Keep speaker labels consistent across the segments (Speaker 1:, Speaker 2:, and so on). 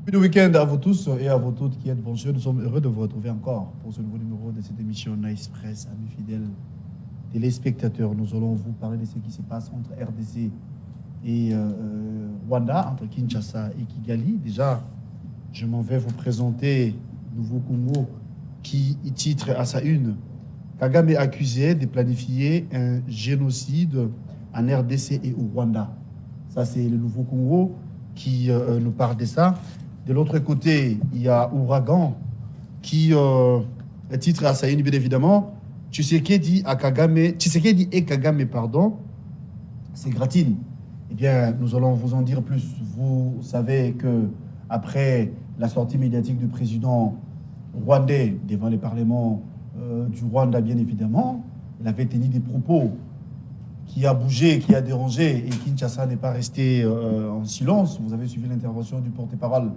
Speaker 1: Puis le week-end à vous tous et à vous toutes qui êtes branchés. Nous sommes heureux de vous retrouver encore pour ce nouveau numéro de cette émission Nice Press. Amis fidèles téléspectateurs, nous allons vous parler de ce qui se passe entre RDC et Rwanda, entre Kinshasa et Kigali. Déjà, je m'en vais vous présenter Nouveau Congo qui titre à sa une Kagame est accusé de planifier un génocide en RDC et au Rwanda. Ça, c'est le Nouveau Congo qui nous parle de ça. De l'autre côté, il y a Ouragan qui titre à sa une, bien évidemment. Tshisekedi et Kagame, pardon, c'est gratine. Eh bien, nous allons vous en dire plus. Vous savez que après la sortie médiatique du président rwandais devant les parlements du Rwanda, bien évidemment, il avait tenu des propos qui a bougé, qui a dérangé, et Kinshasa n'est pas resté en silence. Vous avez suivi l'intervention du porte-parole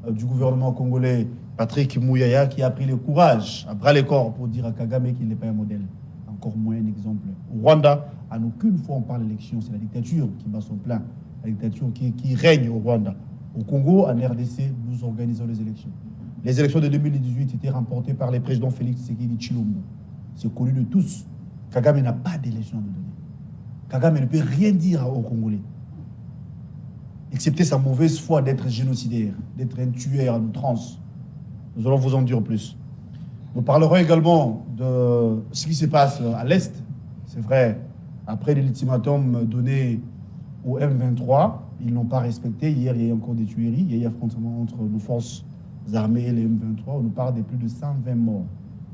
Speaker 1: du gouvernement congolais, Patrick Mouyaya, qui a pris le courage à bras le corps pour dire à Kagame qu'il n'est pas un modèle. Encore moins un exemple. Au Rwanda, en aucune fois on parle d'élection, c'est la dictature qui bat son plein, la dictature qui règne au Rwanda. Au Congo, en RDC, nous organisons les élections. Les élections de 2018 étaient remportées par le président Félix Tshisekedi Tshilombo. C'est connu de tous. Kagame n'a pas d'élection à nous donner. Kagame ne peut rien dire aux Congolais, excepté sa mauvaise foi d'être génocidaire, d'être un tueur en outrance. Nous allons vous en dire plus. Nous parlerons également de ce qui se passe à l'Est. C'est vrai, après l'ultimatum donné au M23, ils ne l'ont pas respecté. Hier, il y a eu encore des tueries. Il y a eu un affrontement entre nos forces armées et les M23. On nous parle de plus de 120 morts.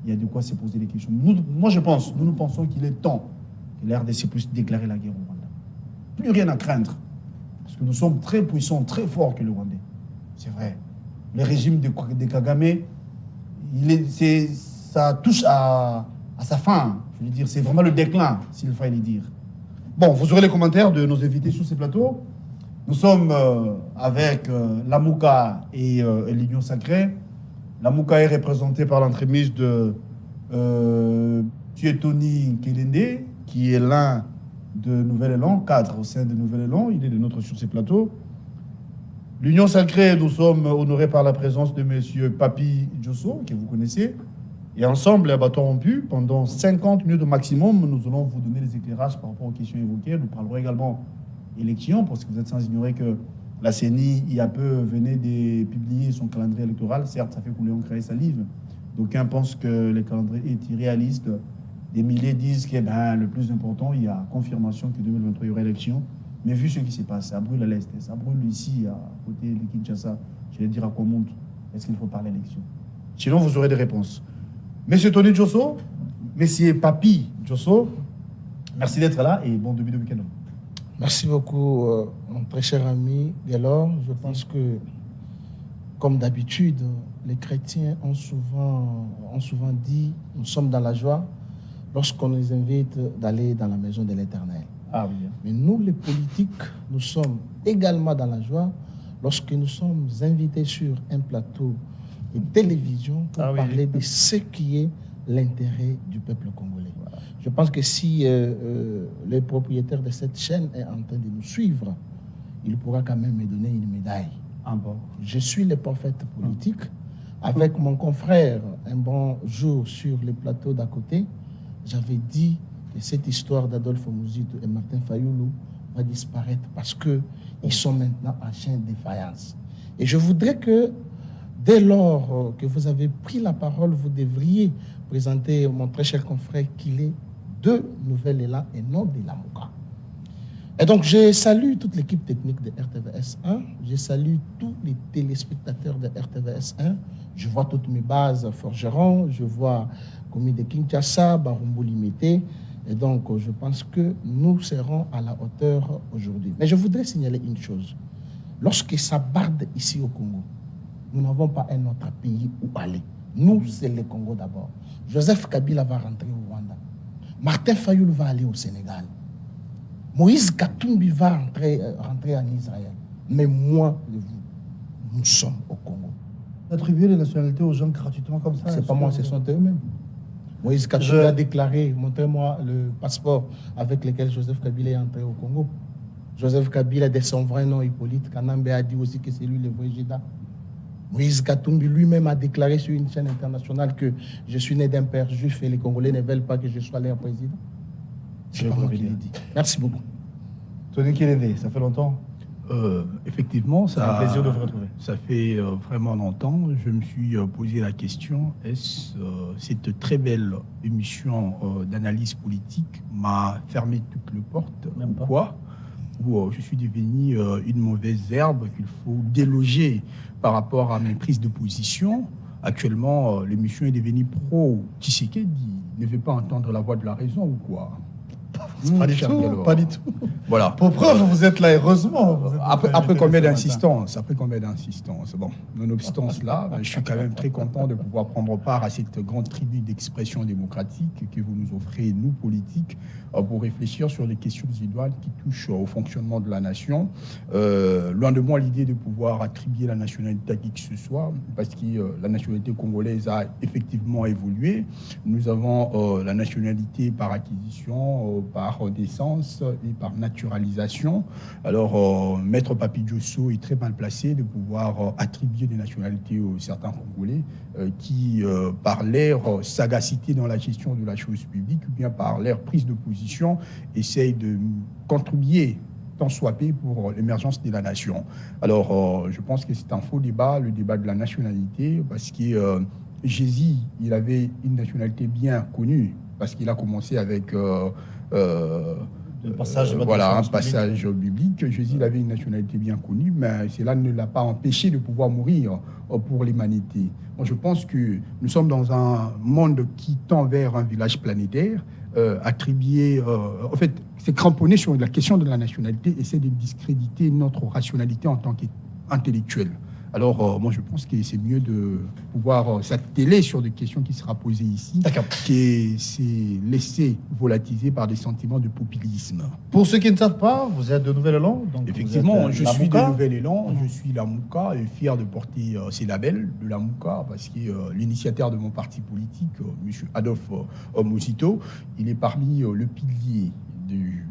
Speaker 1: Il y a de quoi se poser des questions. Nous pensons qu'il est temps que la RDC puisse déclarer la guerre au Rwanda. Plus rien à craindre. Parce que nous sommes très puissants, très forts que le Rwandais. C'est vrai. Le régime de Kagame, ça touche à sa fin. Je veux dire, c'est vraiment le déclin, s'il fallait le dire. Bon, vous aurez les commentaires de nos invités sur ces plateaux. Nous sommes avec l'Amouka et l'Union Sacrée. L'Amouka est représentée par l'entremise de Tony Kelende, qui est l'un de Nouvel-Élan, cadre au sein de Nouvel-Élan. Il est de notre sur ces plateaux. L'Union Sacrée, nous sommes honorés par la présence de M. Papi Djosso, que vous connaissez. Et ensemble, à bâton rompu, pendant 50 minutes au maximum, nous allons vous donner les éclairages par rapport aux questions évoquées. Nous parlerons également élections, parce que vous êtes sans ignorer que la CENI, il y a peu, venait de publier son calendrier électoral. Certes, ça fait couler encre et salive. D'aucuns pensent que le calendrier est irréaliste. Des milliers disent que le plus important, il y a confirmation que 2023, il y aura élection. Mais vu ce qui s'est passé, ça brûle à l'Est, ça brûle ici, à côté de Kinshasa, je vais dire à quoi monte, est-ce qu'il faut parler d'élection? Sinon, vous aurez des réponses. Monsieur Tony Djosso, Monsieur Papi Djosso, merci d'être là et bon début de week-end.
Speaker 2: Merci beaucoup, mon très cher ami Galor. Je pense que, comme d'habitude, les chrétiens ont souvent dit, nous sommes dans la joie lorsqu'on nous invite d'aller dans la maison de l'Éternel.
Speaker 1: Ah oui.
Speaker 2: Mais nous, les politiques, nous sommes également dans la joie lorsque nous sommes invités sur un plateau de télévision pour parler de ce qui est l'intérêt du peuple congolais. Voilà. Je pense que si le propriétaire de cette chaîne est en train de nous suivre, il pourra quand même me donner une médaille.
Speaker 1: Ah bon.
Speaker 2: Je suis le prophète politique. Avec mon confrère, un bon jour sur le plateau d'à côté, j'avais dit que cette histoire d'Adolphe Mouzito et Martin Fayoulou va disparaître parce qu'ils sont maintenant en chaîne de défaillance. Et je voudrais que, dès lors que vous avez pris la parole, vous devriez présenter mon très cher confrère qu'il est de Nouvel-Élan et non de Lamouka. Et donc, je salue toute l'équipe technique de RTVS 1, je salue tous les téléspectateurs de RTVS 1, je vois toutes mes bases forgerons, je vois Komi de Kinshasa, Barumbo Limité, et donc je pense que nous serons à la hauteur aujourd'hui. Mais je voudrais signaler une chose, lorsque ça barde ici au Congo, nous n'avons pas un autre pays où aller. Nous, c'est le Congo d'abord. Joseph Kabila va rentrer au Rwanda, Martin Fayoulou va aller au Sénégal, Moïse Katumbi va rentrer en Israël. Mais moi et vous, nous sommes au Congo.
Speaker 1: Attribuer les nationalités aux gens gratuitement comme ça.
Speaker 2: C'est pas moi, ce sont eux-mêmes. Moïse Katumbi a déclaré, montrez-moi le passeport avec lequel Joseph Kabila est entré au Congo. Joseph Kabila, de son vrai nom Hippolyte Kanambe, a dit aussi que c'est lui le vrai Jida. Moïse Katumbi lui-même a déclaré sur une chaîne internationale que je suis né d'un père juif et les Congolais ne veulent pas que je sois leur président. C'est pas moi qui l'ai dit. Merci beaucoup.
Speaker 1: Tony Kélédé, ça fait longtemps?
Speaker 3: Effectivement,
Speaker 1: C'est un plaisir de vous retrouver.
Speaker 3: Ça fait vraiment longtemps. Je me suis posé la question, est-ce cette très belle émission d'analyse politique m'a fermé toutes les portes?
Speaker 1: Même pas.
Speaker 3: Quoi? Ou je suis devenu une mauvaise herbe qu'il faut déloger par rapport à mes prises de position. Actuellement, l'émission est devenue pro-Tshisekedi. Ne veut pas entendre la voix de la raison ou quoi?
Speaker 1: Pas du tout, pas du tout.
Speaker 3: Voilà.
Speaker 1: Pour preuve, vous êtes là, heureusement. Vous êtes
Speaker 3: Après combien d'insistance? Bon, nonobstant cela, je suis quand même très content de pouvoir prendre part à cette grande tribu d'expression démocratique que vous nous offrez, nous, politiques, pour réfléchir sur les questions idoines qui touchent au fonctionnement de la nation. Loin de moi l'idée de pouvoir attribuer la nationalité à qui que ce soit, parce que la nationalité congolaise a effectivement évolué. Nous avons la nationalité par acquisition, par naissance et par naturalisation. Alors, Maître Papi Diosso est très mal placé de pouvoir attribuer des nationalités aux certains Congolais qui, par leur sagacité dans la gestion de la chose publique, ou bien par leur prise de position, essayent de contribuer tant soit peu pour l'émergence de la nation. Alors, je pense que c'est un faux débat, le débat de la nationalité, parce que Jésus, il avait une nationalité bien connue, parce qu'il a commencé avec
Speaker 1: un
Speaker 3: passage biblique. Jésus avait une nationalité bien connue, mais cela ne l'a pas empêché de pouvoir mourir pour l'humanité. Moi, je pense que nous sommes dans un monde qui tend vers un village planétaire, attribué, en fait, c'est cramponné sur la question de la nationalité et c'est de discréditer notre rationalité en tant qu'intellectuel. Alors, moi, je pense que c'est mieux de pouvoir s'atteler sur des questions qui sera posées ici, que c'est laissé volatiser par des sentiments de populisme.
Speaker 1: Pour ceux qui ne savent pas, vous êtes de Nouvel-Élan.
Speaker 3: Effectivement, je suis de Nouvel-Élan, je suis la Mouka et fier de porter ces labels de la Mouka parce que l'initiateur de mon parti politique, M. Adolphe Mosito, il est parmi le pilier du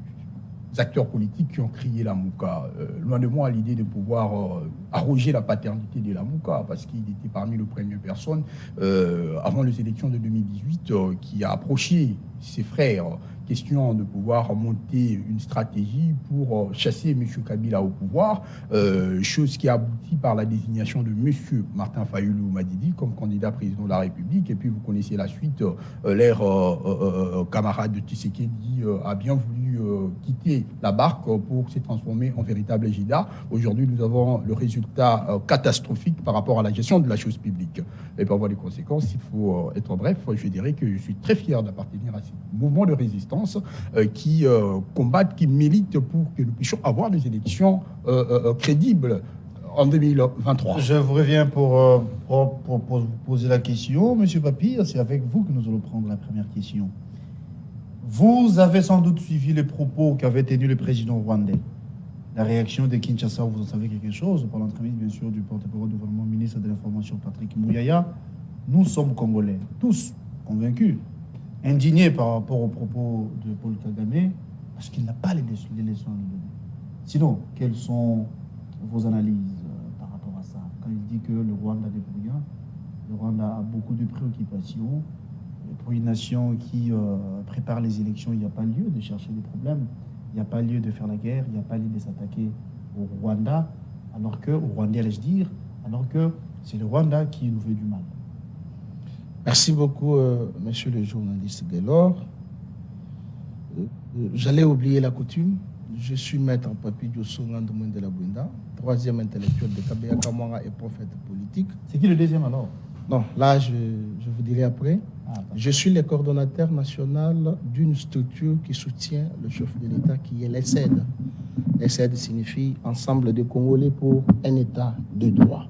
Speaker 3: acteurs politiques qui ont créé la Mouka. Loin de moi l'idée de pouvoir arroger la paternité de la Mouka, parce qu'il était parmi les premières personnes, avant les élections de 2018, qui a approché ses frères, question de pouvoir monter une stratégie pour chasser M. Kabila au pouvoir, chose qui a abouti par la désignation de M. Martin Fayoulou Madidi comme candidat président de la République. Et puis vous connaissez la suite, l'air camarade de Tshisekedi a bien voulu quitter la barque pour se transformer en véritable égida. Aujourd'hui, nous avons le résultat catastrophique par rapport à la gestion de la chose publique. Et pour avoir les conséquences, il faut être bref, je dirais que je suis très fier d'appartenir à ce mouvement de résistance qui combattent, qui militent pour que nous puissions avoir des élections crédibles en 2023.
Speaker 1: Je vous reviens pour vous poser la question. Monsieur Papi, c'est avec vous que nous allons prendre la première question. Vous avez sans doute suivi les propos qu'avait tenus le président rwandais. La réaction de Kinshasa, vous en savez quelque chose, par l'entremise bien sûr du porte-parole du gouvernement, ministre de l'Information Patrick Mouyaya. Nous sommes Congolais, tous convaincus, indignés par rapport aux propos de Paul Kagame, parce qu'il n'a pas les leçons à nous donner. Sinon, quelles sont vos analyses par rapport à ça? Quand il dit que le Rwanda est brillant, le Rwanda a beaucoup de préoccupations. Pour une nation qui prépare les élections, il n'y a pas lieu de chercher des problèmes, il n'y a pas lieu de faire la guerre, il n'y a pas lieu de s'attaquer au Rwanda, alors que, au Rwandais allais-je dire, alors que c'est le Rwanda qui nous fait du mal.
Speaker 2: Merci beaucoup, monsieur le journaliste Gaylor. J'allais oublier la coutume. Je suis maître Papi Diosso Ngandoumouin de la Bouinda, troisième intellectuel de Kabeya Kamara et prophète politique.
Speaker 1: C'est qui le deuxième alors?
Speaker 2: Non, là, je vous dirai après. Je suis le coordonnateur national d'une structure qui soutient le chef de l'État, qui est l'ESED. L'ESED signifie Ensemble des Congolais pour un État de droit.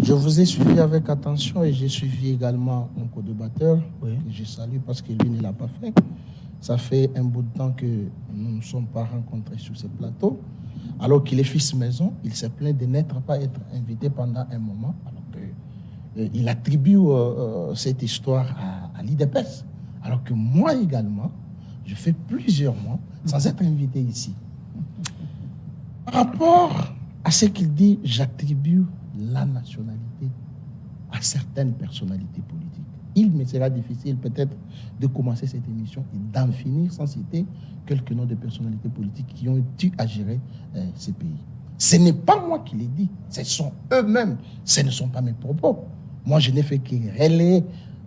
Speaker 2: Je vous ai suivi avec attention et j'ai suivi également mon co-débatteur, que je salue parce que lui ne l'a pas fait. Ça fait un bout de temps que nous ne nous sommes pas rencontrés sur ce plateau. Alors qu'il est fils maison, il s'est plaint de n'être pas être invité pendant un moment. Il attribue cette histoire à l'IDPS. Alors que moi également, je fais plusieurs mois sans être invité ici. Par rapport à ce qu'il dit, j'attribue la nationalité à certaines personnalités politiques. Il me sera difficile peut-être de commencer cette émission et d'en finir sans citer quelques noms de personnalités politiques qui ont eu à gérer ces pays. Ce n'est pas moi qui l'ai dit, ce sont eux-mêmes, ce ne sont pas mes propos. Moi, je n'ai fait que relayer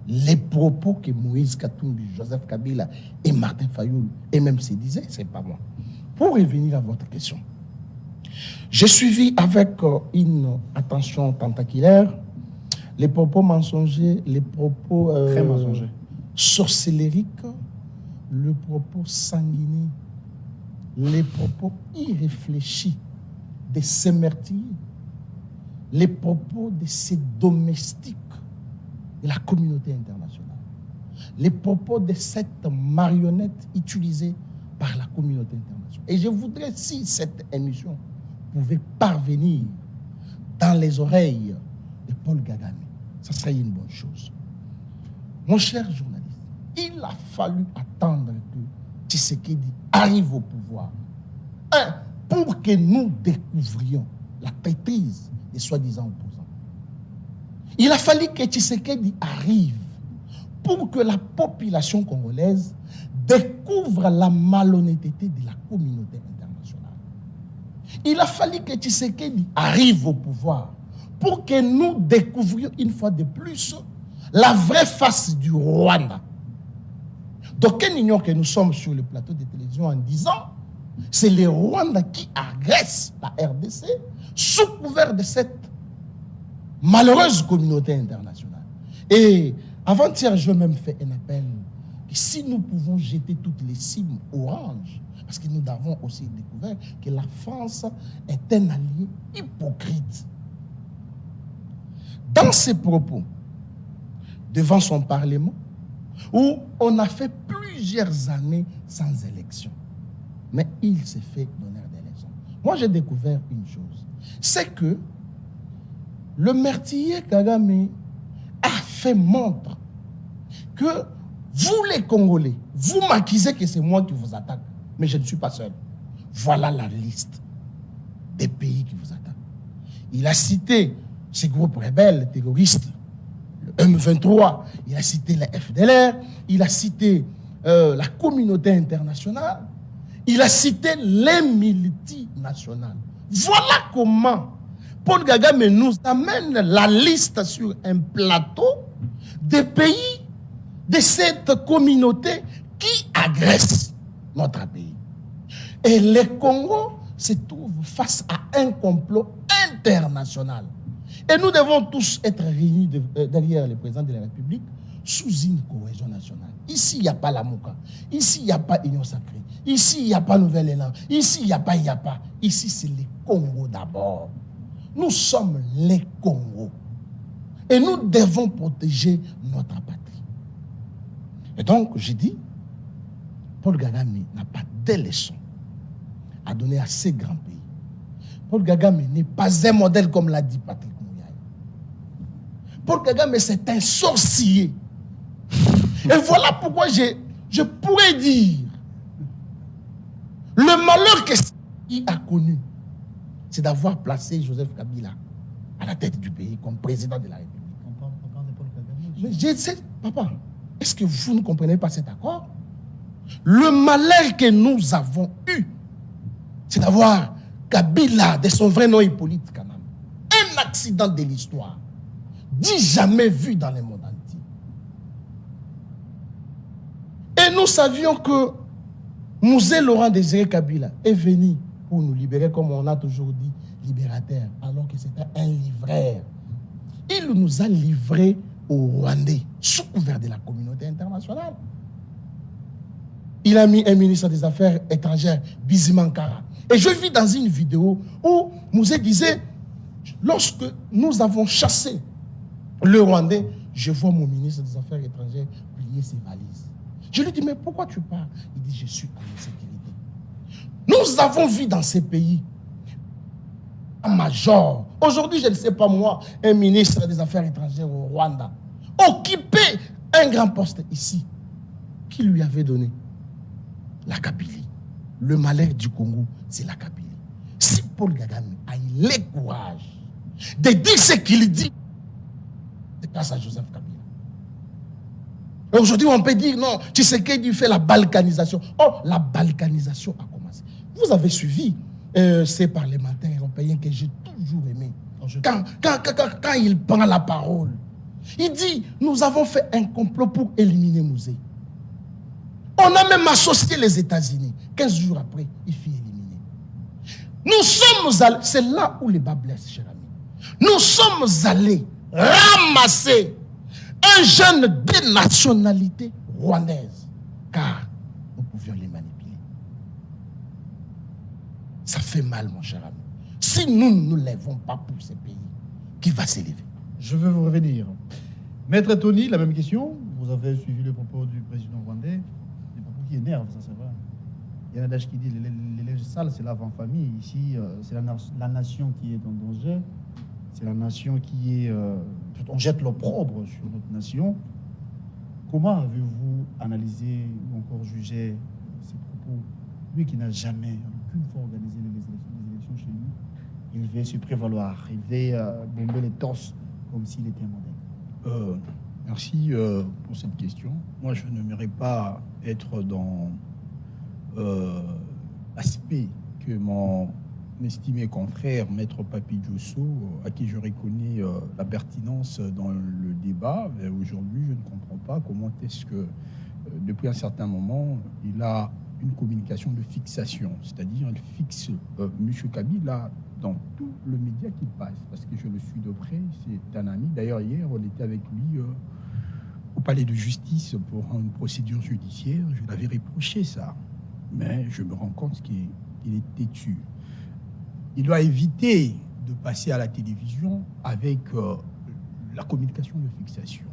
Speaker 2: les propos que Moïse Katumbi, Joseph Kabila et Martin Fayoulou et même se disaient, ce n'est pas moi. Pour revenir à votre question, j'ai suivi avec une attention tentaculaire les propos mensongers, les propos
Speaker 1: très mensongers,
Speaker 2: sorcellériques, le propos sanguiné, les propos irréfléchis de ces meurtriers, les propos de ces domestiques de la communauté internationale, les propos de cette marionnette utilisée par la communauté internationale. Et je voudrais, si cette émission pouvait parvenir dans les oreilles de Paul Kagame, ça serait une bonne chose. Mon cher journaliste, il a fallu attendre que Tshisekedi arrive au pouvoir pour que nous découvrions la traîtrise des soi-disant opposants. Il a fallu que Tshisekedi arrive pour que la population congolaise découvre la malhonnêteté de la communauté internationale. Il a fallu que Tshisekedi arrive au pouvoir pour que nous découvrions une fois de plus la vraie face du Rwanda. Donc, on ignore que nous sommes sur le plateau de télévision en disant c'est le Rwanda qui agresse la RDC sous couvert de cette malheureuse communauté internationale. Et avant-hier, je même fait un appel que si nous pouvons jeter toutes les cibles oranges, parce que nous avons aussi découvert que la France est un allié hypocrite. Dans ses propos, devant son Parlement, où on a fait plusieurs années sans élection, mais il s'est fait donner des leçons. Moi, j'ai découvert une chose, c'est que le meurtrier Kagame a fait montre que vous, les Congolais, vous m'accusez que c'est moi qui vous attaque, mais je ne suis pas seul. Voilà la liste des pays qui vous attaquent. Il a cité ces groupes rebelles, terroristes, le M23, il a cité la FDLR, il a cité la communauté internationale, il a cité les multinationales. Voilà comment Paul Kagame nous amène la liste sur un plateau des pays de cette communauté qui agresse notre pays. Et le Congo se trouve face à un complot international. Et nous devons tous être réunis derrière le président de la République sous une cohésion nationale. Ici, il n'y a pas la Mouka. Ici, il n'y a pas Union Sacrée. Ici, il n'y a pas Nouvelle-Élan. Ici, il n'y a pas. Ici, c'est le Congo d'abord. Nous sommes les Congos. Et nous devons protéger notre patrie. Et donc, j'ai dit, Paul Kagame n'a pas de leçons à donner à ces grands pays. Paul Kagame n'est pas un modèle comme l'a dit Patrick Mouyaya. Paul Kagame, c'est un sorcier. Et voilà pourquoi je pourrais dire le malheur qu'il a connu, c'est d'avoir placé Joseph Kabila à la tête du pays comme président de la République.
Speaker 1: On parle de Paul Kagame.
Speaker 2: Mais je sais, papa, est-ce que vous ne comprenez pas cet accord? Le malheur que nous avons eu, c'est d'avoir Kabila, de son vrai nom Hippolyte quand même. Un accident de l'histoire, dit jamais vu dans le monde entier. Et nous savions que Mouzé Laurent Désiré Kabila est venu pour nous libérer, comme on a toujours dit, libérateur, alors que c'était un livreur. Il nous a livrés aux Rwandais, sous couvert de la communauté internationale. Il a mis un ministre des Affaires étrangères, Bizimankara. Et je vis dans une vidéo où Mouzé disait, lorsque nous avons chassé le Rwandais, je vois mon ministre des Affaires étrangères plier ses valises. Je lui dis, mais pourquoi tu pars? Il dit, je suis en sécurité. Nous avons vu dans ces pays un major. Aujourd'hui, je ne sais pas moi, un ministre des Affaires étrangères au Rwanda, occuper un grand poste ici. Qui lui avait donné? La Kabylie. Le malheur du Congo, c'est la Kabylie. Si Paul Kagame a eu le courage de dire ce qu'il dit, c'est grâce à Joseph Kabila. Aujourd'hui, on peut dire non, Tshisekedi fait la balkanisation. Oh, la balkanisation a commencé. Vous avez suivi ces parlementaires européens que j'ai toujours aimés. Quand il prend la parole, il dit nous avons fait un complot pour éliminer Mouzé. On a même associé les États-Unis. 15 jours après, il fut éliminé. Nous sommes allés, c'est là où les bas blessent, cher ami. Nous sommes allés ramasser un jeune de nationalité rwandaise, car nous pouvions les manipuler. Ça fait mal, mon cher ami. Si nous ne nous lèvons pas pour ces pays, qui va s'élever?
Speaker 1: Je veux vous revenir. Maître Tony, la même question. Vous avez suivi le propos du président rwandais. Des propos qui énervent, ça c'est vrai. Il y a un adage qui dit les linges sales, c'est l'avant-famille. Ici, c'est la nation qui est en danger. C'est la nation qui est... on jette l'opprobre sur notre nation. Comment avez-vous analysé ou encore jugé ces propos? Lui qui n'a jamais, aucune fois organisé les élections chez lui, il veut se prévaloir, il veut bomber les torses comme s'il était mondain.
Speaker 3: Merci pour cette question. Moi, je n'aimerais pas être dans l'aspect que mon estimé confrère, Maître Papi Diosso, à qui je reconnais la pertinence dans le débat. Aujourd'hui, je ne comprends pas comment est-ce que, depuis un certain moment, il a une communication de fixation, c'est-à-dire il fixe M. Kabila dans tout le média qu'il passe, parce que je le suis de près, c'est un ami. D'ailleurs, hier, on était avec lui au palais de justice pour une procédure judiciaire. Je l'avais reproché ça, mais je me rends compte qu'il est têtu. Il doit éviter de passer à la télévision avec la communication de fixation.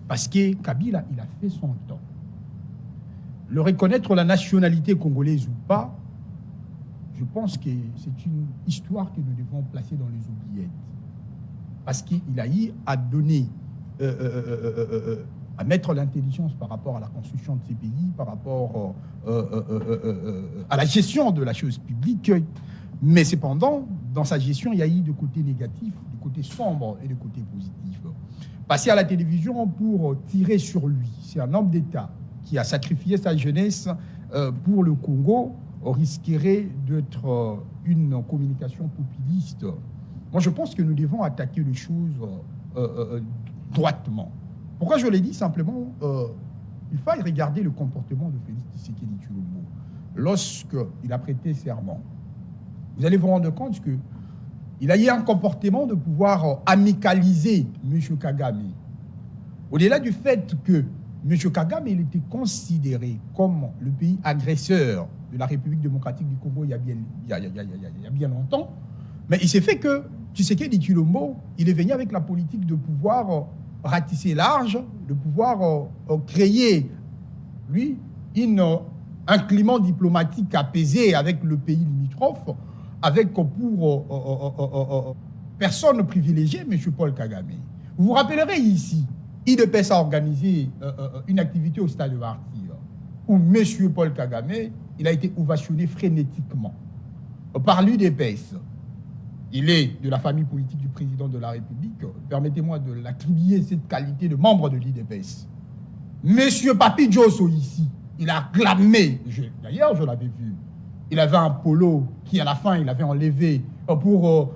Speaker 3: Parce que Kabila, il a fait son temps. Le reconnaître la nationalité congolaise ou pas, je pense que c'est une histoire que nous devons placer dans les oubliettes. Parce qu'il a eu à donner, à mettre l'intelligence par rapport à la construction de ces pays, par rapport à la gestion de la chose publique. Mais cependant, dans sa gestion, il y a eu des côtés négatifs, des côtés sombres et des côtés positifs. Passer à la télévision pour tirer sur lui, c'est un homme d'État qui a sacrifié sa jeunesse pour le Congo, risquerait d'être une communication populiste. Moi, je pense que nous devons attaquer les choses droitement. Pourquoi je l'ai dit? Simplement, il faut regarder le comportement de Félix Tshisekedi Tshilombo lorsqu'il a prêté serment. Vous allez vous rendre compte qu'il a eu un comportement de pouvoir amicaliser M. Kagame. Au-delà du fait que M. Kagame, il était considéré comme le pays agresseur de la République démocratique du Congo il y a bien longtemps, mais il s'est fait que Tshisekedi Tshilombo, il est venu avec la politique de pouvoir ratisser large, de pouvoir créer, lui, un climat diplomatique apaisé avec le pays limitrophe, avec pour personne privilégiée, M. Paul Kagame. Vous vous rappellerez ici, IDPS a organisé une activité au stade de Martyr, où M. Paul Kagame, il a été ovationné frénétiquement par l'UDPS. Il est de la famille politique du président de la République. Permettez-moi de l'attribuer cette qualité de membre de l'IDPS. M. Papi Diosso ici, il a clamé, d'ailleurs je l'avais vu, il avait un polo qui à la fin il avait enlevé pour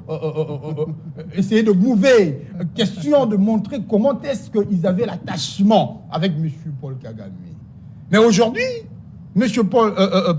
Speaker 3: essayer de mouver, question de montrer comment est-ce qu'ils avaient l'attachement avec M. Paul Kagame. Mais aujourd'hui, M.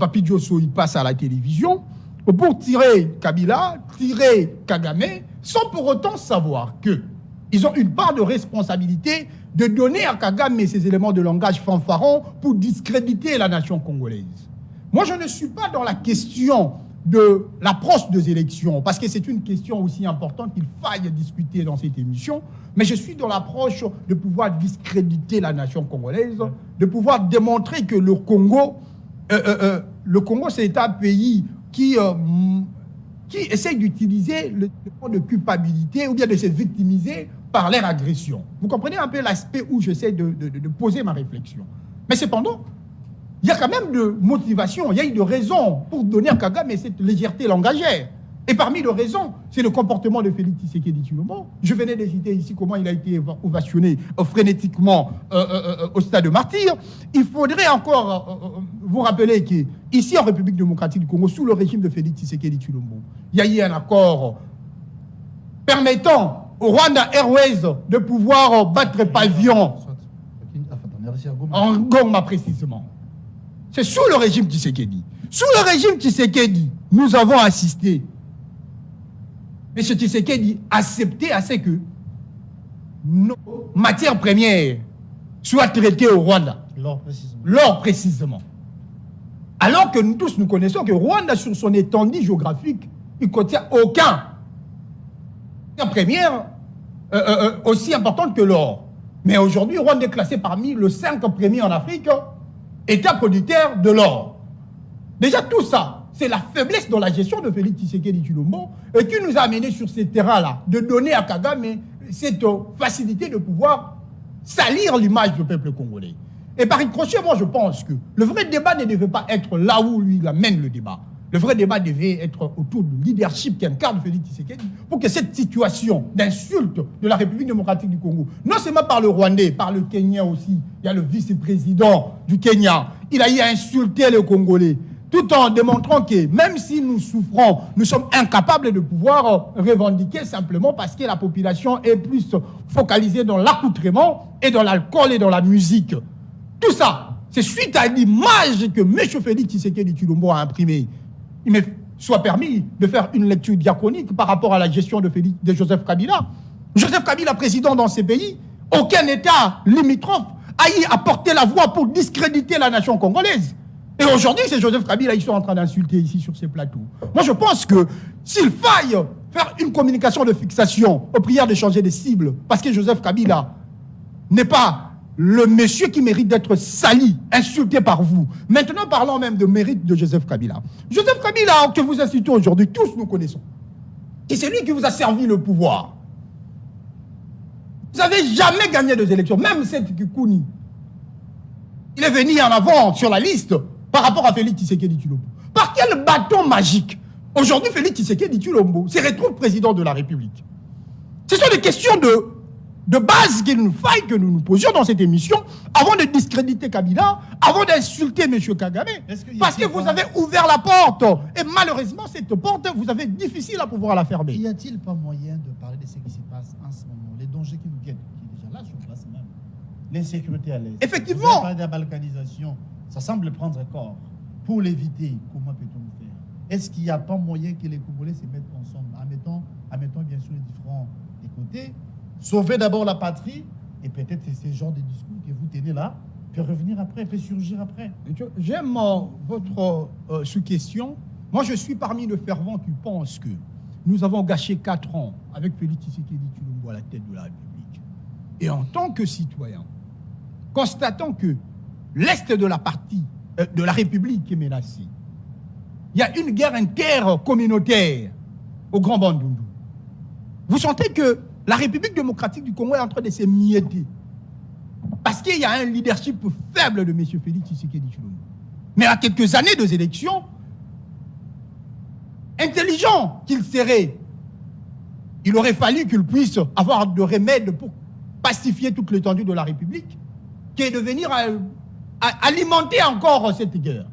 Speaker 3: Papi Diosso, il passe à la télévision pour tirer Kabila, tirer Kagame, sans pour autant savoir qu'ils ont une part de responsabilité de donner à Kagame ces éléments de langage fanfaron pour discréditer la nation congolaise. Moi, je ne suis pas dans la question de l'approche des élections, parce que c'est une question aussi importante qu'il faille discuter dans cette émission, mais je suis dans l'approche de pouvoir discréditer la nation congolaise, de pouvoir démontrer que le Congo, c'est un pays qui essaye d'utiliser le point de culpabilité ou bien de se victimiser par leur agression. Vous comprenez un peu l'aspect où j'essaie de poser ma réflexion. Mais cependant, il y a quand même de motivation, il y a eu de raisons pour donner à Kagame cette légèreté langagière. Et parmi les raisons, c'est le comportement de Félix Tshisekedi Tshilombo. Je venais de citer ici comment il a été ovationné frénétiquement au stade de martyr. Il faudrait encore vous rappeler qu'ici en République démocratique du Congo, sous le régime de Félix Tshisekedi Tshilombo, il y a eu un accord permettant au Rwanda Airways de pouvoir battre pavillon en Goma précisément. C'est sous le régime Tshisekedi. Sous le régime Tshisekedi, nous avons assisté. M. Tshisekedi acceptait à ce que nos matières premières soient traitées au Rwanda. L'or précisément. Alors que nous tous nous connaissons que Rwanda, sur son étendue géographique, il ne contient aucun matière première aussi importante que l'or. Mais aujourd'hui, Rwanda est classé parmi les 5 premiers en Afrique, État producteur de l'or. Déjà tout ça, c'est la faiblesse dans la gestion de Félix Tshisekedi Tshilombo qui nous a amené sur ces terrains-là, de donner à Kagame cette facilité de pouvoir salir l'image du peuple congolais. Et par ricochet, moi je pense que le vrai débat ne devait pas être là où lui il amène le débat. Le vrai débat devait être autour du leadership qu'incarne Félix Tshisekedi pour que cette situation d'insulte de la République démocratique du Congo, non seulement par le Rwandais, par le Kenya aussi, il y a le vice-président du Kenya, il a eu à insulter les Congolais, tout en démontrant que même si nous souffrons, nous sommes incapables de pouvoir revendiquer simplement parce que la population est plus focalisée dans l'accoutrement et dans l'alcool et dans la musique. Tout ça, c'est suite à l'image que M. Félix Tshisekedi Tshilombo a imprimée. Il me soit permis de faire une lecture diachronique par rapport à la gestion de Joseph Kabila. Joseph Kabila, président dans ces pays, aucun État limitrophe a y apporté la voix pour discréditer la nation congolaise. Et aujourd'hui, c'est Joseph Kabila qui sont en train d'insulter ici sur ces plateaux. Moi, je pense que s'il faille faire une communication de fixation aux prières de changer de cible, parce que Joseph Kabila n'est pas le monsieur qui mérite d'être sali, insulté par vous. Maintenant, parlons même de mérite de Joseph Kabila. Joseph Kabila, que vous incitez aujourd'hui, tous nous connaissons. Et c'est lui qui vous a servi le pouvoir. Vous n'avez jamais gagné des élections, même cette Kikouni. Il est venu en avant sur la liste par rapport à Félix Tshisekedi Tshilombo. Par quel bâton magique aujourd'hui Félix Tshisekedi Tshilombo se retrouve président de la République? Ce sont des questions de base qu'il nous faille que nous nous posions dans cette émission avant de discréditer Kabila, avant d'insulter M. Kagame. Parce que vous avez ouvert la porte. Et malheureusement, cette porte, vous avez difficile à pouvoir la fermer.
Speaker 1: Y a-t-il pas moyen de parler de ce qui se passe en ce moment, les dangers qui nous guettent, qui est déjà là sur place même, l'insécurité à l'Est?
Speaker 3: Effectivement.
Speaker 1: Vous avez parlé de la balkanisation, ça semble prendre corps. Pour l'éviter, comment peut-on faire? Est-ce qu'il n'y a pas moyen que les Congolais se mettent ensemble, en mettant bien sûr les différents côtés, sauver d'abord la patrie, et peut-être c'est ce genre de discours que vous tenez là, peut revenir après, peut surgir après.
Speaker 3: J'aime votre sous-question. Moi, je suis parmi les fervents qui pensent que nous avons gâché 4 ans avec Félix Tshisekedi Tshilombo à la tête de la République. Et en tant que citoyen, constatant que l'Est de la partie de la République est menacé, il y a une guerre intercommunautaire au Grand Bandundu. Vous sentez que la République démocratique du Congo est en train de s'émietter. Parce qu'il y a un leadership faible de M. Félix Tshisekedi Tshilombo. Mais à quelques années des élections, intelligent qu'il serait, il aurait fallu qu'il puisse avoir de remèdes pour pacifier toute l'étendue de la République, qui est de venir alimenter encore cette guerre.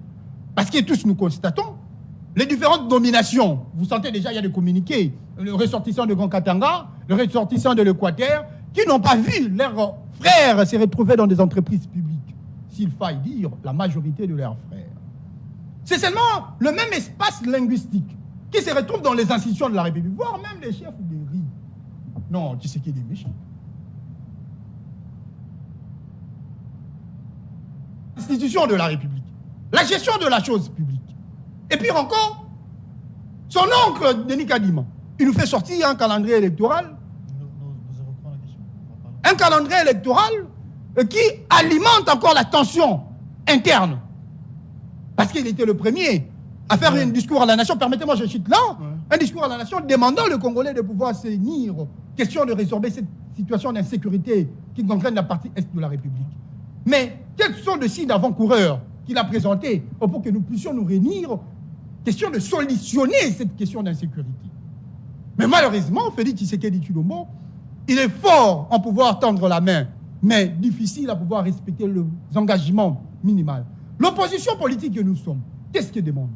Speaker 3: Parce que tous nous constatons, les différentes dominations, vous sentez déjà, il y a des communiqués, le ressortissant de Grand Katanga, le ressortissant de l'Équateur, qui n'ont pas vu leurs frères se retrouver dans des entreprises publiques. S'il faille dire, la majorité de leurs frères. C'est seulement le même espace linguistique qui se retrouve dans les institutions de la République, voire même les chefs des RI. Non, tu sais qu'il est méchant. L'institution de la République, la gestion de la chose publique. Et puis encore, son oncle, Denis Kadima, il nous fait sortir un calendrier électoral. Un calendrier électoral qui alimente encore la tension interne. Parce qu'il était le premier à faire un discours à la nation. Permettez-moi, je cite là, un discours à la nation demandant aux Congolais de pouvoir s'unir. Question de résorber cette situation d'insécurité qui gangrène la partie est de la République. Mais quels sont les signes avant-coureurs qu'il a présentés pour que nous puissions nous réunir question de solutionner cette question d'insécurité. Mais malheureusement, Félix Tshisekedi Tshilombo, il est fort en pouvoir tendre la main, mais difficile à pouvoir respecter les engagements minimaux. L'opposition politique que nous sommes, qu'est-ce qu'elle demande?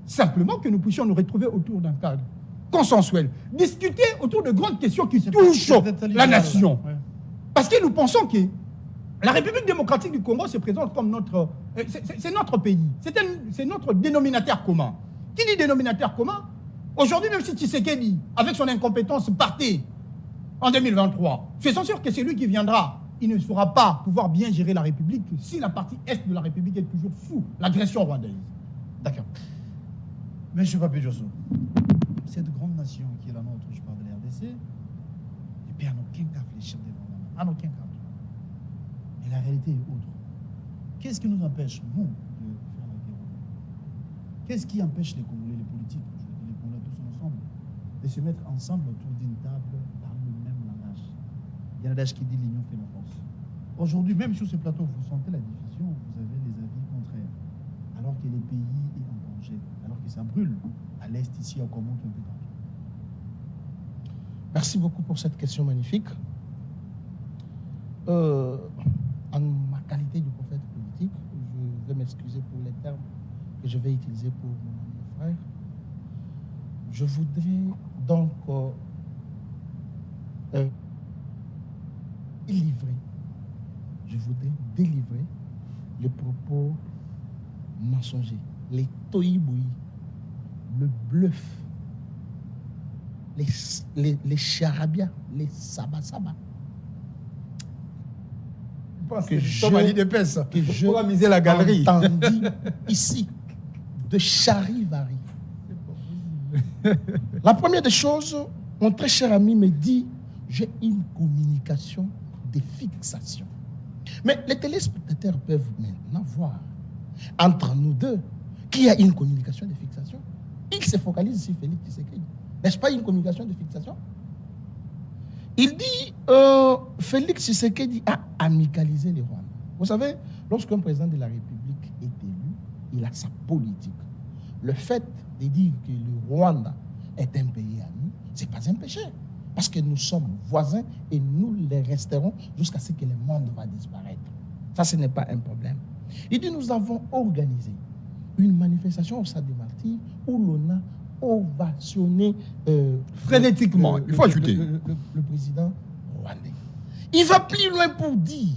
Speaker 3: Simplement que nous puissions nous retrouver autour d'un cadre consensuel, discuter autour de grandes questions qui touchent la nation. Ouais. Parce que nous pensons que la République démocratique du Congo se présente comme notre... c'est notre pays, c'est notre dénominateur commun. Qui dit dénominateur commun? Aujourd'hui, même si Tshisekedi, avec son incompétence, partait en 2023, je suis sûr que c'est lui qui viendra. Il ne saura pas pouvoir bien gérer la République si la partie est de la République est toujours sous l'agression rwandaise.
Speaker 1: D'accord. Monsieur Papé Djosso, cette grande nation qui est la nôtre, je parle de la RDC, ne peut en aucun cas fléchir devant nous. En aucun cas. Et la réalité est autre. Qu'est-ce qui nous empêche, nous, de faire la guerre? Qu'est-ce qui empêche les Congolais, les politiques, les Congolais tous ensemble, de se mettre ensemble autour d'une table par le même langage? Il y a l'adage qui dit l'union fait la force. Aujourd'hui, même sur ce plateau, vous sentez la division, vous avez les avis contraires. Alors que le pays est en danger, alors que ça brûle à l'est, ici, au Congo, un peu partout.
Speaker 2: Merci beaucoup pour cette question magnifique. En ma qualité de prophète politique, je vais m'excuser pour les termes que je vais utiliser pour mon frère. Je voudrais donc délivrer les propos mensongers, les toïboui, le bluff, les charabia, les sabasaba.
Speaker 3: Que je vais miser la galerie.
Speaker 2: Entendu ici, de charivari. La première des choses, mon très cher ami me dit, j'ai une communication de fixation. Mais les téléspectateurs peuvent maintenant voir, entre nous deux, qu'il y a une communication de fixation. Il se focalise sur Félix Tshisekedi. N'est-ce pas une communication de fixation? Il dit, Félix Tshisekedi a amicalisé les Rwandais. Vous savez, lorsqu'un président de la République est élu, il a sa politique. Le fait de dire que le Rwanda est un pays ami, ce n'est pas un péché. Parce que nous sommes voisins et nous les resterons jusqu'à ce que le monde va disparaître. Ça, ce n'est pas un problème. Il dit, nous avons organisé une manifestation au Stade des Martyrs où l'on a ovationné
Speaker 3: frénétiquement, il faut ajouter,
Speaker 2: le président rwandais. Il va plus loin pour dire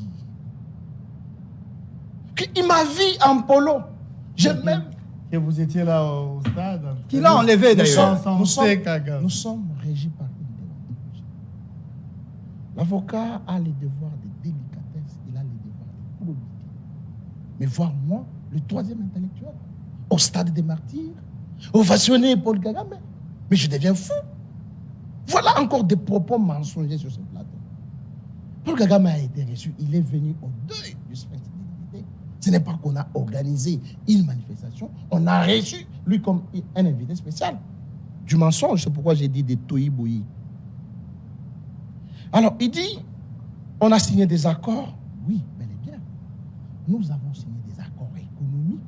Speaker 2: qu'il m'a vu en polo. J'ai même...
Speaker 1: Que vous étiez là au stade.
Speaker 3: Qu'il a enlevé d'ailleurs.
Speaker 2: Nous sommes régis par une déontologie. L'avocat a les devoirs de délicatesse, il a les devoirs de probité. Mais voir moi, le troisième intellectuel, au Stade des Martyrs, ovationner Paul Kagame, mais je deviens fou. Voilà encore des propos mensongers sur ce plateau. Paul Kagame a été reçu, il est venu au deuil du spectacle. Ce n'est pas qu'on a organisé une manifestation, on a reçu lui comme un invité spécial. Du mensonge, c'est pourquoi j'ai dit des toïboui. Alors, il dit, on a signé des accords. Oui, bel et bien. Nous avons signé des accords économiques.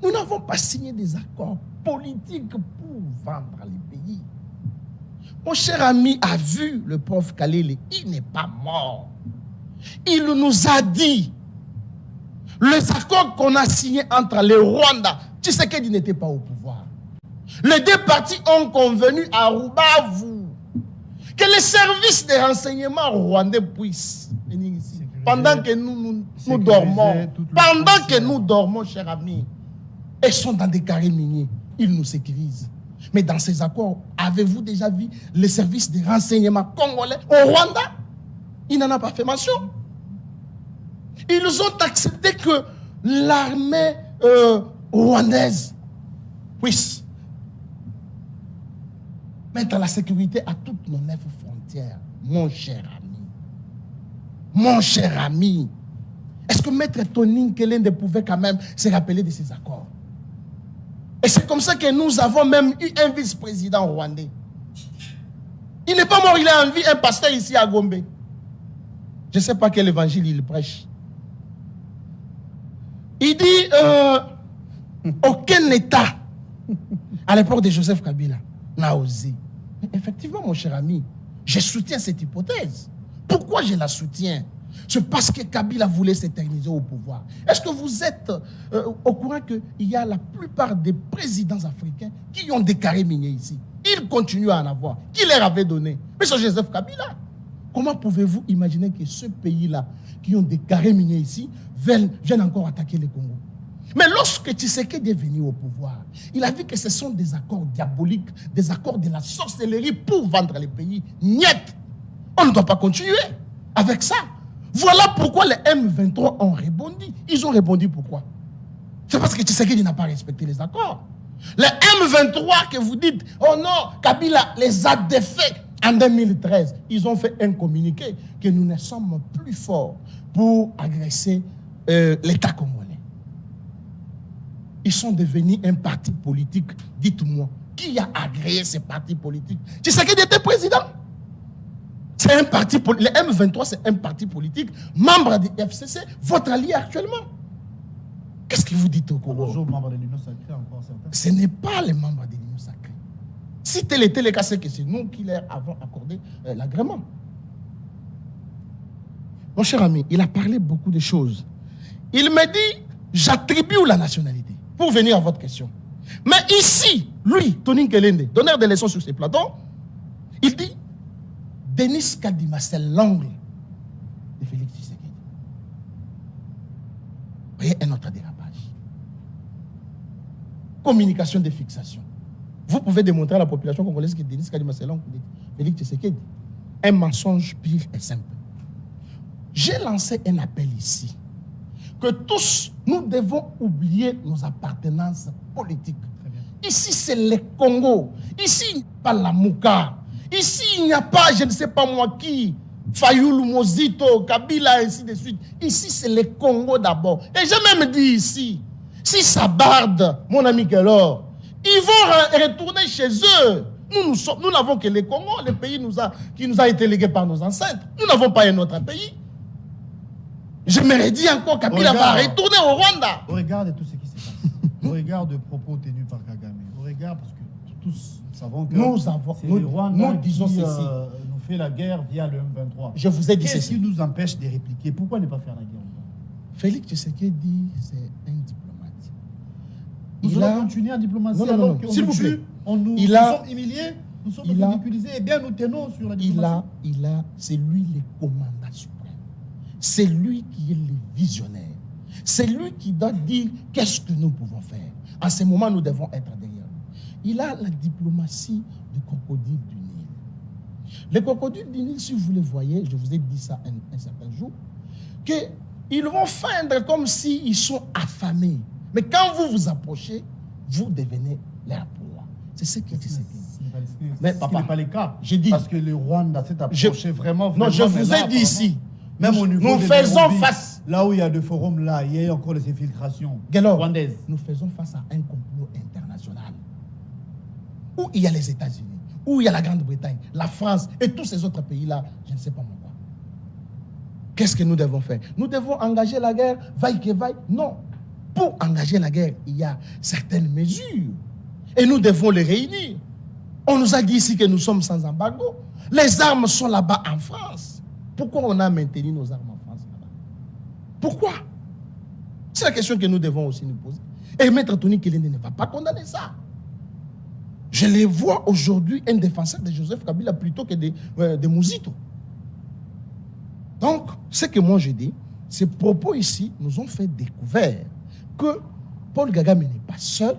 Speaker 2: Nous n'avons pas signé des accords politiques pour vendre les pays. Mon cher ami a vu le prof Kalele, il n'est pas mort. Il nous a dit, les accords qu'on a signés entre les Rwandais, Tshisekedi n'était pas au pouvoir. Les deux parties ont convenu à Rubavu que les services de renseignement rwandais puissent venir ici. Pendant que nous dormons, pendant que nous dormons, chers amis, ils sont dans des carrés miniers, ils nous sécurisent. Mais dans ces accords, avez-vous déjà vu les services de renseignement congolais au Rwanda? Il n'en a pas fait mention. Ils ont accepté que l'armée rwandaise puisse mettre la sécurité à toutes nos 9 frontières. Mon cher ami. Mon cher ami. Est-ce que Maître Tony Kelende pouvait quand même se rappeler de ces accords? Et c'est comme ça que nous avons même eu un vice-président rwandais. Il n'est pas mort, il a en vie, un pasteur ici à Gombe. Je ne sais pas quel évangile il prêche. Il dit, aucun État À l'époque de Joseph Kabila, n'a osé. Mais effectivement, mon cher ami, je soutiens cette hypothèse. Pourquoi je la soutiens? C'est parce que Kabila voulait s'éterniser au pouvoir. Est-ce que vous êtes au courant qu'il y a la plupart des présidents africains qui ont des carrés miniers ici? Ils continuent à en avoir. Qui leur avait donné? Mais c'est Joseph Kabila. Comment pouvez-vous imaginer que ce pays-là, qui ont des carrés miniers ici, viennent encore attaquer le Congo? Mais lorsque Tshisekedi est venu au pouvoir, il a vu que ce sont des accords diaboliques, des accords de la sorcellerie pour vendre les pays. Niet! On ne doit pas continuer avec ça. Voilà pourquoi les M23 ont rebondi. Ils ont rebondi pourquoi? C'est parce que Tshisekedi n'a pas respecté les accords. Les M23 que vous dites, oh non, Kabila les a défaits en 2013. Ils ont fait un communiqué que nous ne sommes plus forts pour agresser l'État congolais. Ils sont devenus un parti politique. Dites-moi, qui a agréé ces partis politiques? Tshisekedi était président. C'est un parti politique. Le M23, c'est un parti politique, membre du FCC, votre allié actuellement. Qu'est-ce que vous dites au Congo?
Speaker 1: Bonjour, membre de l'Union sacrée, encore certains.
Speaker 2: Ce n'est pas les membres de l'Union sacrée. Si tel était le cas, c'est que c'est nous qui leur avons accordé l'agrément. Mon cher ami, il a parlé beaucoup de choses. Il me dit, j'attribue la nationalité. Pour venir à votre question. Mais ici, lui, Tony Kelende, donneur de leçons sur ces plateaux, il dit, Denis Kadima, c'est l'angle de Félix Tshisekedi. Voyez un autre dérapage. Communication de fixation. Vous pouvez démontrer à la population congolaise que Denis Kadima, c'est l'angle de Félix Tshisekedi. Un mensonge pire et simple. J'ai lancé un appel ici. Que tous, nous devons oublier nos appartenances politiques. Ici, c'est le Congo. Ici, il n'y a pas la Mouka. Ici, il n'y a pas, je ne sais pas moi qui, Fayoulou, Mozito, Kabila, ainsi de suite. Ici, c'est le Congo d'abord. Et j'ai même dit ici, si ça barde, mon ami Kellor, ils vont retourner chez eux. Nous n'avons que le Congo, le pays qui nous a été légué par nos ancêtres. Nous n'avons pas un autre pays. Je me dit encore, Kabila va retourner au Rwanda.
Speaker 1: Au regard de tout ce qui se passe, au regard de propos tenus par Kagame, au regard, parce que tous savons que
Speaker 2: nous disons ceci.
Speaker 1: Nous fait la guerre via le M23.
Speaker 2: Je vous ai dit ceci.
Speaker 1: Qu'est-ce qui nous empêche de répliquer? Pourquoi ne pas faire la guerre?
Speaker 2: Félix Tshisekedi, c'est un diplomate.
Speaker 1: Nous allons continuer en diplomatie alors qu'on nous tue, nous sommes humiliés, nous sommes ridiculisés. Eh bien, nous tenons sur la diplomatie.
Speaker 2: C'est lui le commandant suprême. C'est lui qui est le visionnaire. C'est lui qui doit dire qu'est-ce que nous pouvons faire. En ce moment, nous devons être derrière lui. Il a la diplomatie du crocodile du Nil. Les crocodiles du Nil, si vous les voyez, je vous ai dit ça un certain jour, qu'ils vont feindre comme s'ils sont affamés. Mais quand vous vous approchez, vous devenez leur proie. C'est ce qui est dit.
Speaker 1: Mais ce n'est pas le cas.
Speaker 2: J'ai dit.
Speaker 1: Parce que le Rwanda s'est approché vraiment.
Speaker 2: Non, je vous ai dit ici.
Speaker 1: Même au niveau
Speaker 2: nous faisons face.
Speaker 1: Là où il y a des forums, là, il y a encore des infiltrations
Speaker 2: rwandaises. Nous faisons face à un complot international. Où il y a les États-Unis, où il y a la Grande-Bretagne, la France et tous ces autres pays-là, je ne sais pas pourquoi. Qu'est-ce que nous devons faire? Nous devons engager la guerre, vaille que vaille? Non. Pour engager la guerre, il y a certaines mesures. Et nous devons les réunir. On nous a dit ici que nous sommes sans embargo. Les armes sont là-bas en France. Pourquoi on a maintenu nos armes en France là-bas? Pourquoi? C'est la question que nous devons aussi nous poser. Et Maître Tony Kelende ne va pas condamner ça. Je les vois aujourd'hui un défenseur de Joseph Kabila plutôt que de Mozito. Donc, ce que moi je dis, ces propos ici nous ont fait découvrir que Paul Kagame n'est pas seul.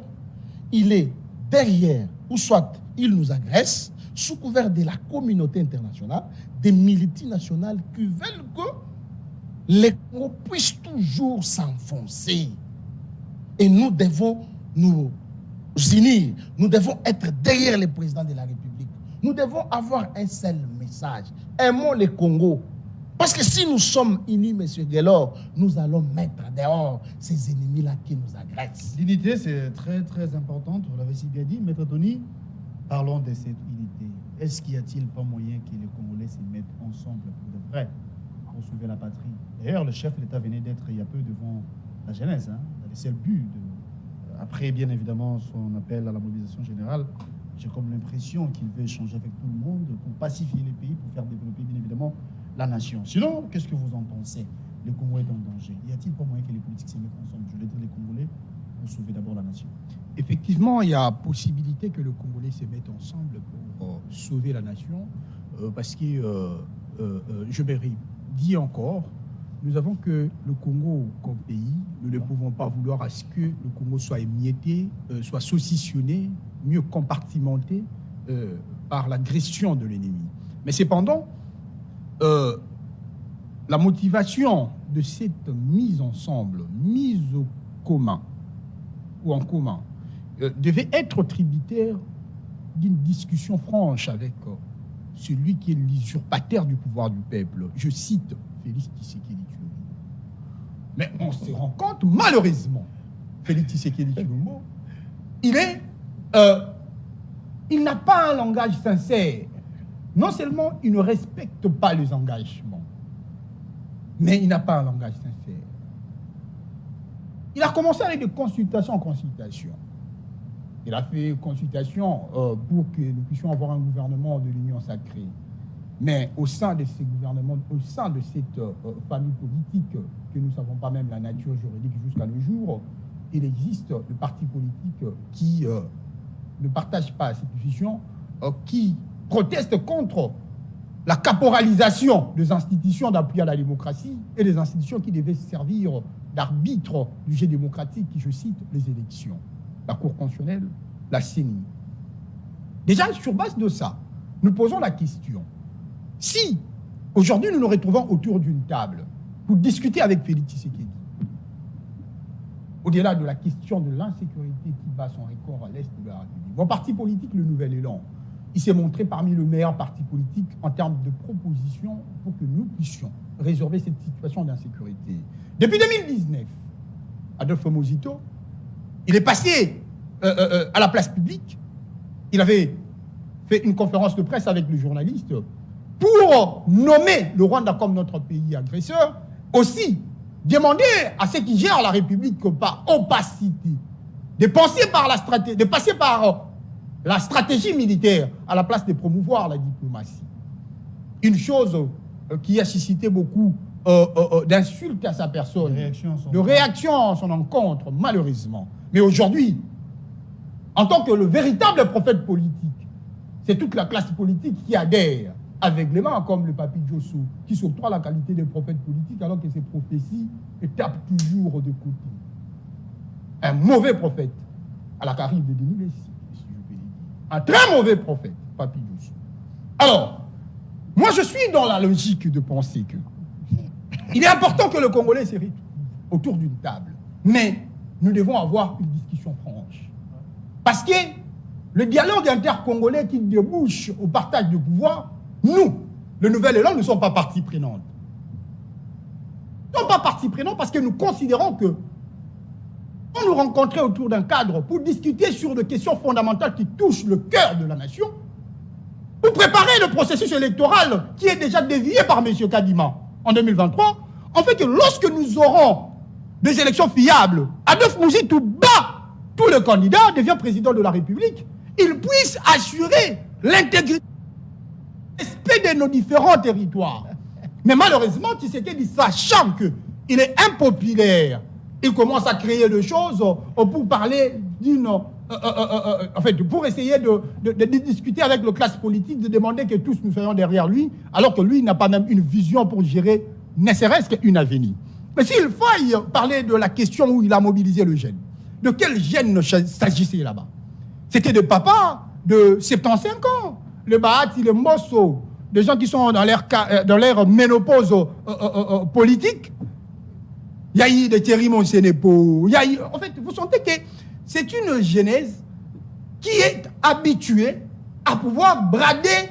Speaker 2: Il est derrière, ou soit il nous agresse, sous couvert de la communauté internationale, des multinationales qui veulent que les Congo puissent toujours s'enfoncer. Et nous devons nous unir, nous devons être derrière le président de la République. Nous devons avoir un seul message. Aimons le Congo. Parce que si nous sommes unis, M. Guélor, nous allons mettre dehors ces ennemis-là qui nous agressent.
Speaker 1: L'unité, c'est très, très importante. Vous l'avez si bien dit. Maître Tony, parlons de cette unité. Est-ce qu'il n'y a-t-il pas moyen que les Congolais se mettent ensemble pour de vrai, pour sauver la patrie? D'ailleurs, le chef de l'État venait d'être il y a peu devant la jeunesse, dans le seul but de après, bien évidemment, son appel à la mobilisation générale, j'ai comme l'impression qu'il veut échanger avec tout le monde pour pacifier les pays, pour faire développer, bien évidemment, la nation. Sinon, qu'est-ce que vous en pensez? Le Congo est en danger. Y a-t-il pas moyen que les politiques se mettent ensemble, je veux dire les Congolais, pour sauver d'abord la nation?
Speaker 3: Effectivement, il y a possibilité que le Congolais se mette ensemble pour sauver la nation, parce que, je me dis encore, nous avons que le Congo comme pays, nous ne pouvons pas vouloir à ce que le Congo soit émietté, soit saucissonné, mieux compartimenté par l'agression de l'ennemi. Mais cependant, la motivation de cette mise ensemble, mise au commun, ou en commun, devait être tributaire d'une discussion franche avec celui qui est l'usurpateur du pouvoir du peuple. Je cite Félix Tshisekedi Tshilombo. Mais on se rend compte, malheureusement, Félix Tshisekedi Tshilombo, il n'a pas un langage sincère. Non seulement il ne respecte pas les engagements, mais il n'a pas un langage sincère. Il a commencé avec des consultations en consultation. Il a fait consultation pour que nous puissions avoir un gouvernement de l'Union sacrée. Mais au sein de ces gouvernements, au sein de cette famille politique, que nous ne savons pas même la nature juridique jusqu'à nos jours, il existe des partis politiques qui ne partagent pas cette vision, qui protestent contre la caporalisation des institutions d'appui à la démocratie et des institutions qui devaient servir d'arbitre du jeu démocratique, qui, je cite, les élections. La Cour constitutionnelle, la CENI. Déjà, sur base de ça, nous posons la question. Si, aujourd'hui, nous nous retrouvons autour d'une table pour discuter avec Félix Tshisekedi, au-delà de la question de l'insécurité qui bat son record à l'est de la République, mon parti politique, le Nouvel Élan, il s'est montré parmi les meilleurs partis politiques en termes de propositions pour que nous puissions résorber cette situation d'insécurité. Depuis 2019, Adolphe Mozito, il est passé à la place publique. Il avait fait une conférence de presse avec le journaliste pour nommer le Rwanda comme notre pays agresseur. Aussi, demander à ceux qui gèrent la République par opacité de passer par la stratégie militaire à la place de promouvoir la diplomatie. Une chose qui a suscité beaucoup d'insultes à sa personne, de réactions à son encontre, malheureusement. Mais aujourd'hui, en tant que le véritable prophète politique, c'est toute la classe politique qui adhère aveuglément, comme le Papi Diosso, qui s'octroie la qualité de prophète politique alors que ses prophéties tapent toujours de côté. Un mauvais prophète, à la Caraïbe de Denis Lessi, si je peux le dire. Un très mauvais prophète, Papi Diosso. Alors, moi je suis dans la logique de penser que il est important que le Congolais se retrouve autour d'une table. Mais nous devons avoir une discussion franche. Parce que le dialogue intercongolais qui débouche au partage de pouvoir, nous, le Nouvel Élan, ne sommes pas partie prenante. Nous ne sommes pas partie prenante parce que nous considérons que quand nous rencontrer autour d'un cadre pour discuter sur des questions fondamentales qui touchent le cœur de la nation, pour préparer le processus électoral qui est déjà dévié par M. Kadima en 2023, en fait que lorsque nous aurons des élections fiables, Adolphe Mouzitou bat tous les candidats, devient président de la République, il puisse assurer l'intégrité de nos différents territoires. Mais malheureusement, Tshisekedi, sachant qu'il est impopulaire, il commence à créer des choses pour parler d'une... en fait, pour essayer de discuter avec la classe politique, de demander que tous nous soyons derrière lui, alors que lui n'a pas même une vision pour gérer ne serait-ce qu'une avenir. Mais s'il faille parler de la question où il a mobilisé le jeune, de quel jeune s'agissait là-bas? C'était des papas de 75 ans, le Bahati, le Mosso, des gens qui sont dans leur ménopause politique. Il y a eu des Thierry Monsenepo. En fait, vous sentez que c'est une genèse qui est habituée à pouvoir brader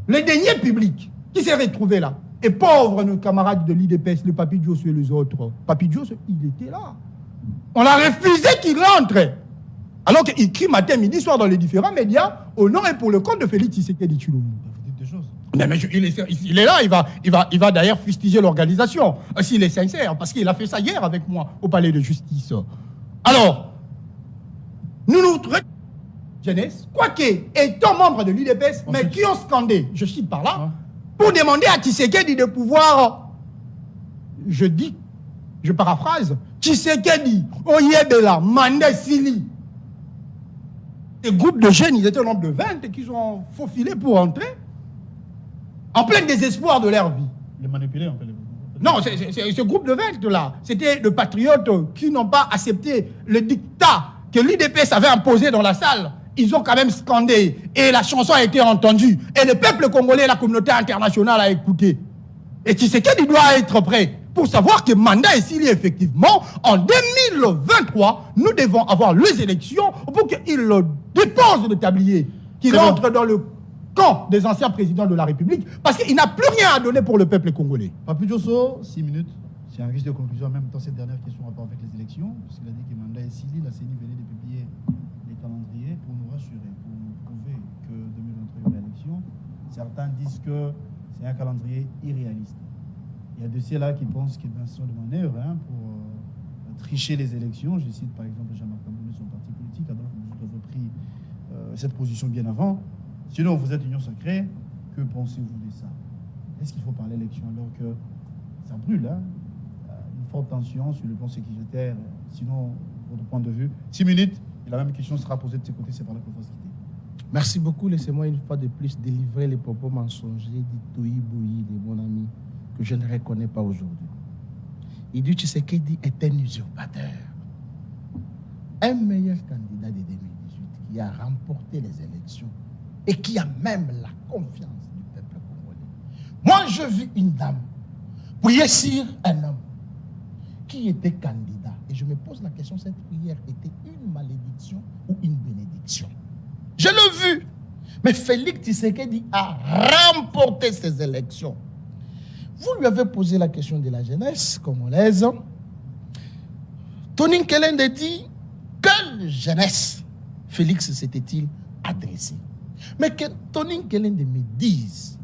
Speaker 3: les deniers publics qui s'est retrouvé là. Et pauvres nos camarades de l'IDPS, le Papi Diosso et les autres. Papi Diosso, il était là. On a refusé qu'il rentre. Alors qu'il crie matin, midi, soir dans les différents médias, au nom et pour le compte de Félix Tshisekedi Tshilombo.
Speaker 1: Vous dites des choses.
Speaker 3: Mais il est là, il va d'ailleurs fustiger l'organisation, s'il est sincère, parce qu'il a fait ça hier avec moi au palais de justice. Alors, jeunesse, quoique étant membre de l'UDPS, mais qui ont scandé, je cite par là, pour demander à Tshisekedi de pouvoir, je paraphrase, Tshisekedi, Oyebela, Mandé Sili. Des groupes de jeunes, ils étaient au nombre de 20 et qu'ils ont faufilé pour entrer en plein désespoir de leur vie.
Speaker 1: Les manipuler, en fait.
Speaker 3: Non, ce groupe de 20 là, c'était de patriotes qui n'ont pas accepté le dictat que l'UDPS avait imposé dans la salle. Ils ont quand même scandé et la chanson a été entendue. Et le peuple congolais et la communauté internationale a écouté. Et Tshisekedi doit être prêt pour savoir que Manda et Sili, effectivement, en 2023, nous devons avoir les élections pour qu'il dépose le tablier, qu'il entre dans le camp des anciens présidents de la République, parce qu'il n'a plus rien à donner pour le peuple congolais.
Speaker 1: Papi Diosso, 6 minutes. C'est un risque de conclusion en même temps cette dernière question en rapport avec les élections, puisqu'il a dit que Manda et Sili, la CENI venait de publier les calendriers pour nous rassurer, pour nous prouver que 2023 il y aura élection. Certains disent que c'est un calendrier irréaliste. Il y a de ceux-là qui pensent qu'il y a une action de manœuvre pour tricher les élections. Je cite par exemple Jean-Marc Kaboulé, son parti politique, alors que nous avons pris cette position bien avant. Sinon, vous êtes union sacrée, que pensez-vous de ça? Est-ce qu'il faut parler d'élection alors que ça brûle, hein? Une forte tension sur le plan sécuritaire? Sinon, votre point de vue, 6 minutes, et la même question sera posée de ce côté, c'est par là qu'on va se quitter.
Speaker 2: Merci beaucoup. Laissez-moi une fois de plus délivrer les propos mensongers d'Itoyi Bouyi, de mon ami, que je ne reconnais pas aujourd'hui. Il dit Tshisekedi est un usurpateur. Un meilleur candidat de 2018 qui a remporté les élections et qui a même la confiance du peuple congolais. Moi, je vis une dame prier sur un homme qui était candidat. Et je me pose la question, cette prière était une malédiction ou une bénédiction? Je l'ai vu. Mais Félix Tshisekedi a remporté ces élections. Vous lui avez posé la question de la jeunesse congolaise. Tony Kelende dit, quelle jeunesse Félix s'était-il adressé? Mais que Tony Kelende me dise,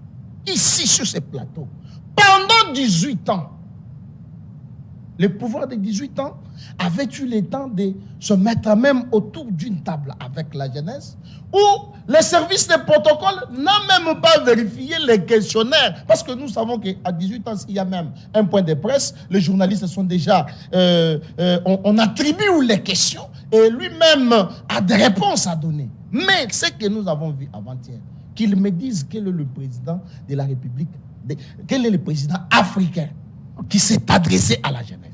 Speaker 2: ici sur ce plateau, pendant 18 ans, le pouvoir de 18 ans avait eu le temps de se mettre même autour d'une table avec la jeunesse, où les services de protocole n'ont même pas vérifié les questionnaires. Parce que nous savons qu'à 18 ans, s'il y a même un point de presse, les journalistes sont déjà... on attribue les questions et lui-même a des réponses à donner. Mais ce que nous avons vu avant-hier, qu'il me dise quel est le président de la République, quel est le président africain qui s'est adressé à la jeunesse.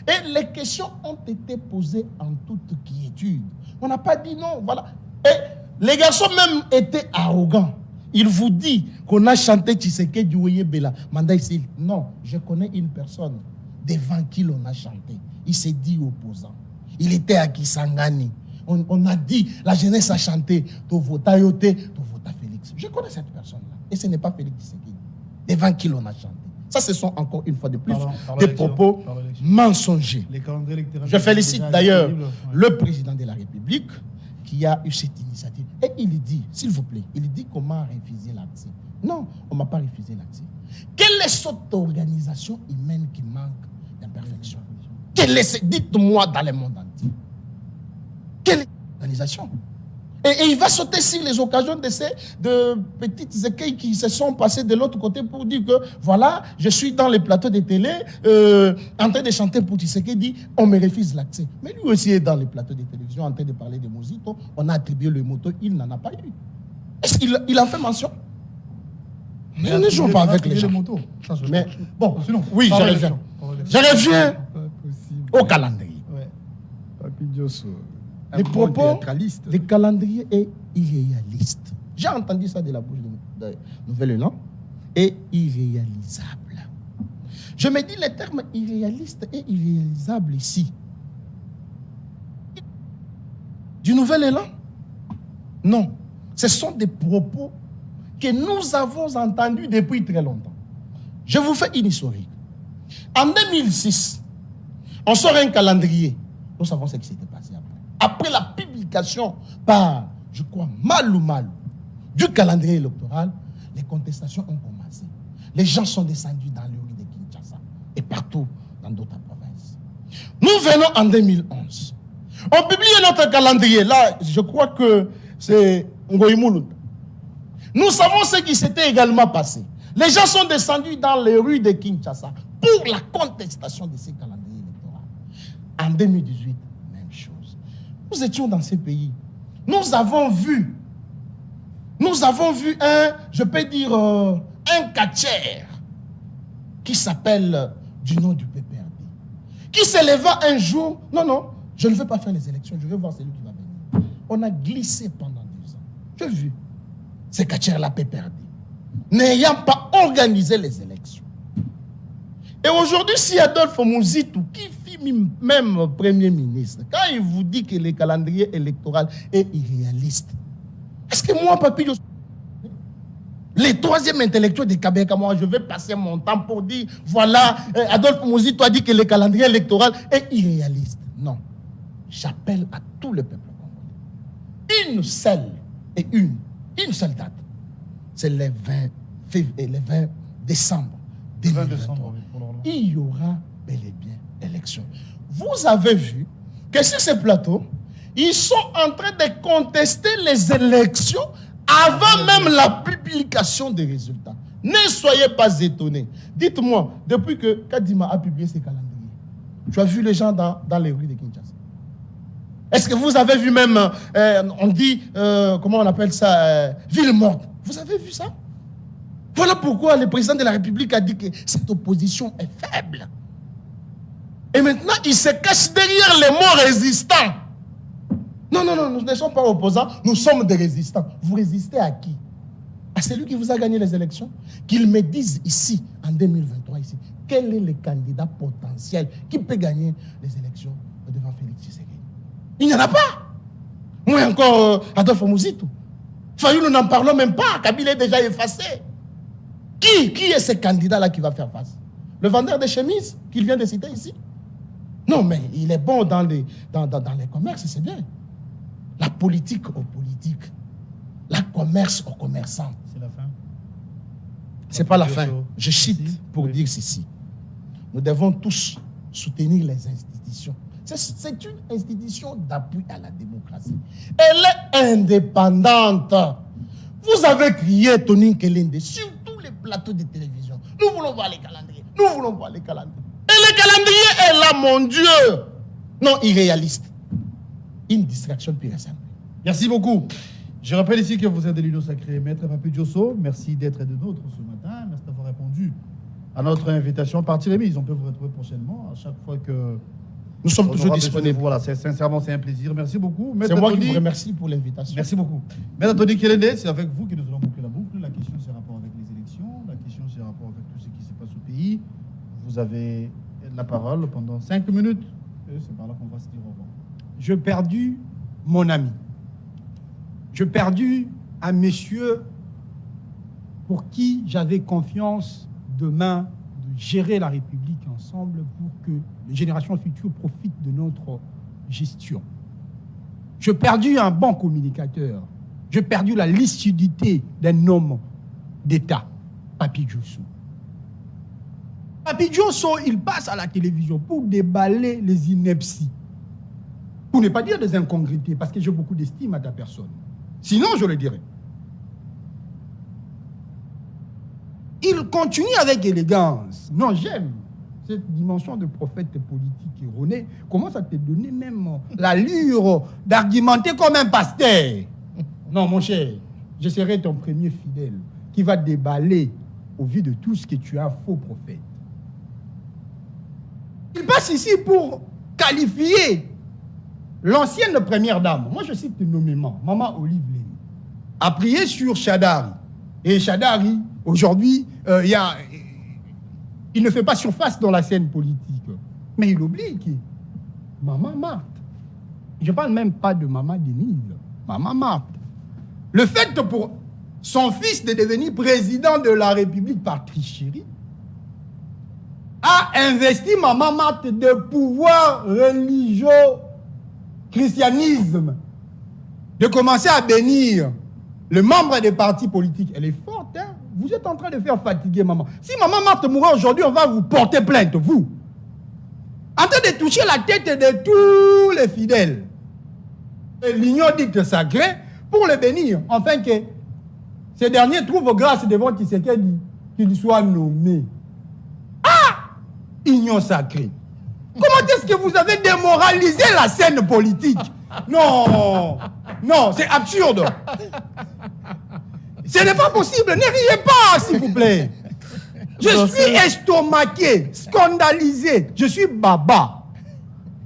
Speaker 2: Et les questions ont été posées en toute quiétude. On n'a pas dit non, voilà. Et les garçons même étaient arrogants. Il vous dit qu'on a chanté Tshisekedi Oyebela, Manda ici. Non, je connais une personne devant qui l'on a chanté. Il s'est dit opposant. Il était à Kisangani. On a dit, la jeunesse a chanté Tovota Yote, Tovota Félix. Je connais cette personne-là. Et ce n'est pas Félix Tshisekedi. Devant qui l'on a chanté. Ça, ce sont encore une fois de plus des propos mensongers. Je félicite d'ailleurs le président de la République qui a eu cette initiative. Et il dit, s'il vous plaît, il dit qu'on m'a refusé l'accès. Non, on ne m'a pas refusé l'accès. Quelle est cette organisation humaine qui manque d'imperfection? Dites-moi dans le monde entier. Quelle est l'organisation? Et il va sauter sur les occasions de ces petites écueils qui se sont passées de l'autre côté pour dire que, voilà, je suis dans les plateaux de télé, en train de chanter pour Tshisekedi, on me refuse l'accès. Mais lui aussi est dans les plateaux de télévision en train de parler de Mozito, on a attribué le moto, il n'en a pas eu. Est-ce qu'il en fait mention? Mais ne jouons pas avec les gens. Mais bon, sinon, oui, je reviens. Je reviens au calendrier.
Speaker 3: Papi Diosso.
Speaker 2: Les propos des calendriers est irréaliste. J'ai entendu ça de la bouche de Nouvelle-Élan. Et irréalisable. Je me dis le terme irréaliste et irréalisable ici. Du Nouvel-Élan? Non. Ce sont des propos que nous avons entendus depuis très longtemps. Je vous fais une historique. En 2006, on sort un calendrier. Nous savons ce qui s'était passé après. Après la publication par, je crois, Malou, du calendrier électoral, les contestations ont commencé. Les gens sont descendus dans les rues de Kinshasa et partout dans d'autres provinces. Nous venons en 2011. On publie notre calendrier. Là, je crois que c'est Ngoï Mouloud. Nous savons ce qui s'était également passé. Les gens sont descendus dans les rues de Kinshasa pour la contestation de ces calendriers électoraux. En 2018, même chose. Nous étions dans ces pays. Nous avons vu un, je peux dire, un catcheur qui s'appelle du nom du PPRD, qui s'éleva un jour, non, je ne veux pas faire les élections, je veux voir celui qui va venir. On a glissé pendant 2 ans. J'ai vu ces catcheurs-là PPRD, n'ayant pas organisé les élections. Et aujourd'hui, si Adolphe Mouzitou, qui fit même Premier ministre, quand il vous dit que le calendrier électoral est irréaliste, est-ce que moi, Papy, les 3e intellectuels de Kabeka, moi, je vais passer mon temps pour dire, voilà, Adolphe Mouzitou a dit que le calendrier électoral est irréaliste. Non. J'appelle à tout le peuple congolais. Une seule date. C'est le 20 décembre.
Speaker 1: 20 décembre, oui, pour l'Orient.
Speaker 2: Il y aura bel et bien élection. Vous avez vu que sur ce plateau, ils sont en train de contester les élections avant même la publication des résultats. Ne soyez pas étonnés. Dites-moi, depuis que Kadima a publié ses calendriers, tu as vu les gens dans les rues de Kinshasa? Est-ce que vous avez vu même, on dit, comment on appelle ça, ville morte? Vous avez vu ça? Voilà pourquoi le président de la République a dit que cette opposition est faible. Et maintenant, il se cache derrière les mots résistants. Non, nous ne sommes pas opposants, nous sommes des résistants. Vous résistez à qui? À celui qui vous a gagné les élections? Qu'il me dise ici, en 2023, ici, quel est le candidat potentiel qui peut gagner les élections devant Félix Tshisekedi? Il n'y en a pas. Moi encore, Adolphe Mouzitou. Fayou, nous n'en parlons même pas. Kabila est déjà effacé. Qui est ce candidat-là qui va faire face? Le vendeur de chemises qu'il vient de citer ici? Non, mais il est bon dans les commerces, c'est bien. La politique aux politiques. La commerce aux commerçants.
Speaker 1: C'est la fin.
Speaker 2: C'est pas la fin. Je cite pour dire ceci. Nous devons tous soutenir les institutions. C'est une institution d'appui à la démocratie. Elle est indépendante. Vous avez crié Tony Kelende sur tous les plateaux de télévision. Nous voulons voir les calendriers. Nous voulons voir les calendriers. Et le calendrier est là, mon Dieu. Non, irréaliste. Une distraction pure et simple.
Speaker 1: Merci beaucoup. Je rappelle ici que vous êtes de l'Union Sacrée, Maître Papy Diosso. Merci d'être de nôtres ce matin. Merci d'avoir répondu à notre invitation. Partie remise, on peut vous retrouver prochainement à chaque fois que
Speaker 2: nous sommes toujours disponibles.
Speaker 1: Voilà, sincèrement, c'est un plaisir. Merci beaucoup.
Speaker 2: C'est moi qui vous remercie pour l'invitation.
Speaker 1: Merci beaucoup. Maître Tony Kelende, c'est avec vous que nous allons boucler la boucle. La question, c'est rapport avec les élections. La question, c'est rapport avec tout ce qui se passe au pays. Vous avez la parole pendant 5 minutes. Et c'est par là qu'on va se dire au revoir.
Speaker 4: Je perdu mon ami. Je perdu un monsieur pour qui j'avais confiance demain de gérer la République ensemble pour que les générations futures profitent de notre gestion. J'ai perdu un bon communicateur. J'ai perdu la lucidité d'un homme d'État, Papy Diosso. Papy Diosso, il passe à la télévision pour déballer les inepties. Pour ne pas dire des incongruités, parce que j'ai beaucoup d'estime à ta personne. Sinon, je le dirais. Il continue avec élégance. Non, j'aime cette dimension de prophète politique erroné. Commence à te donner même l'allure d'argumenter comme un pasteur. Non, mon cher, je serai ton premier fidèle qui va déballer au vu de tout ce que tu es un faux prophète. Il passe ici pour qualifier l'ancienne première dame, moi je cite nommément, Maman Olive Lémy, a prié sur Chadari. Et Chadari, aujourd'hui, il ne fait pas surface dans la scène politique. Mais il oublie qui? Maman Marthe. Je ne parle même pas de Maman Denise. Maman Marthe. Le fait pour son fils de devenir président de la République par tricherie a investi Maman Marthe de pouvoir religieux christianisme, de commencer à bénir le membre des partis politiques. Elle est forte, hein? Vous êtes en train de faire fatiguer maman. Si Maman Marthe mourra aujourd'hui, on va vous porter plainte, vous. En train de toucher la tête de tous les fidèles. L'union dite sacrée pour le bénir, afin que ces derniers trouvent grâce devant Tshisekedi qu'il soit nommé. Ah! Union sacrée. Comment est-ce que vous avez démoralisé la scène politique? Non, non, c'est absurde. Ce n'est pas possible, ne riez pas, s'il vous plaît. Je suis estomaqué, scandalisé, je suis baba.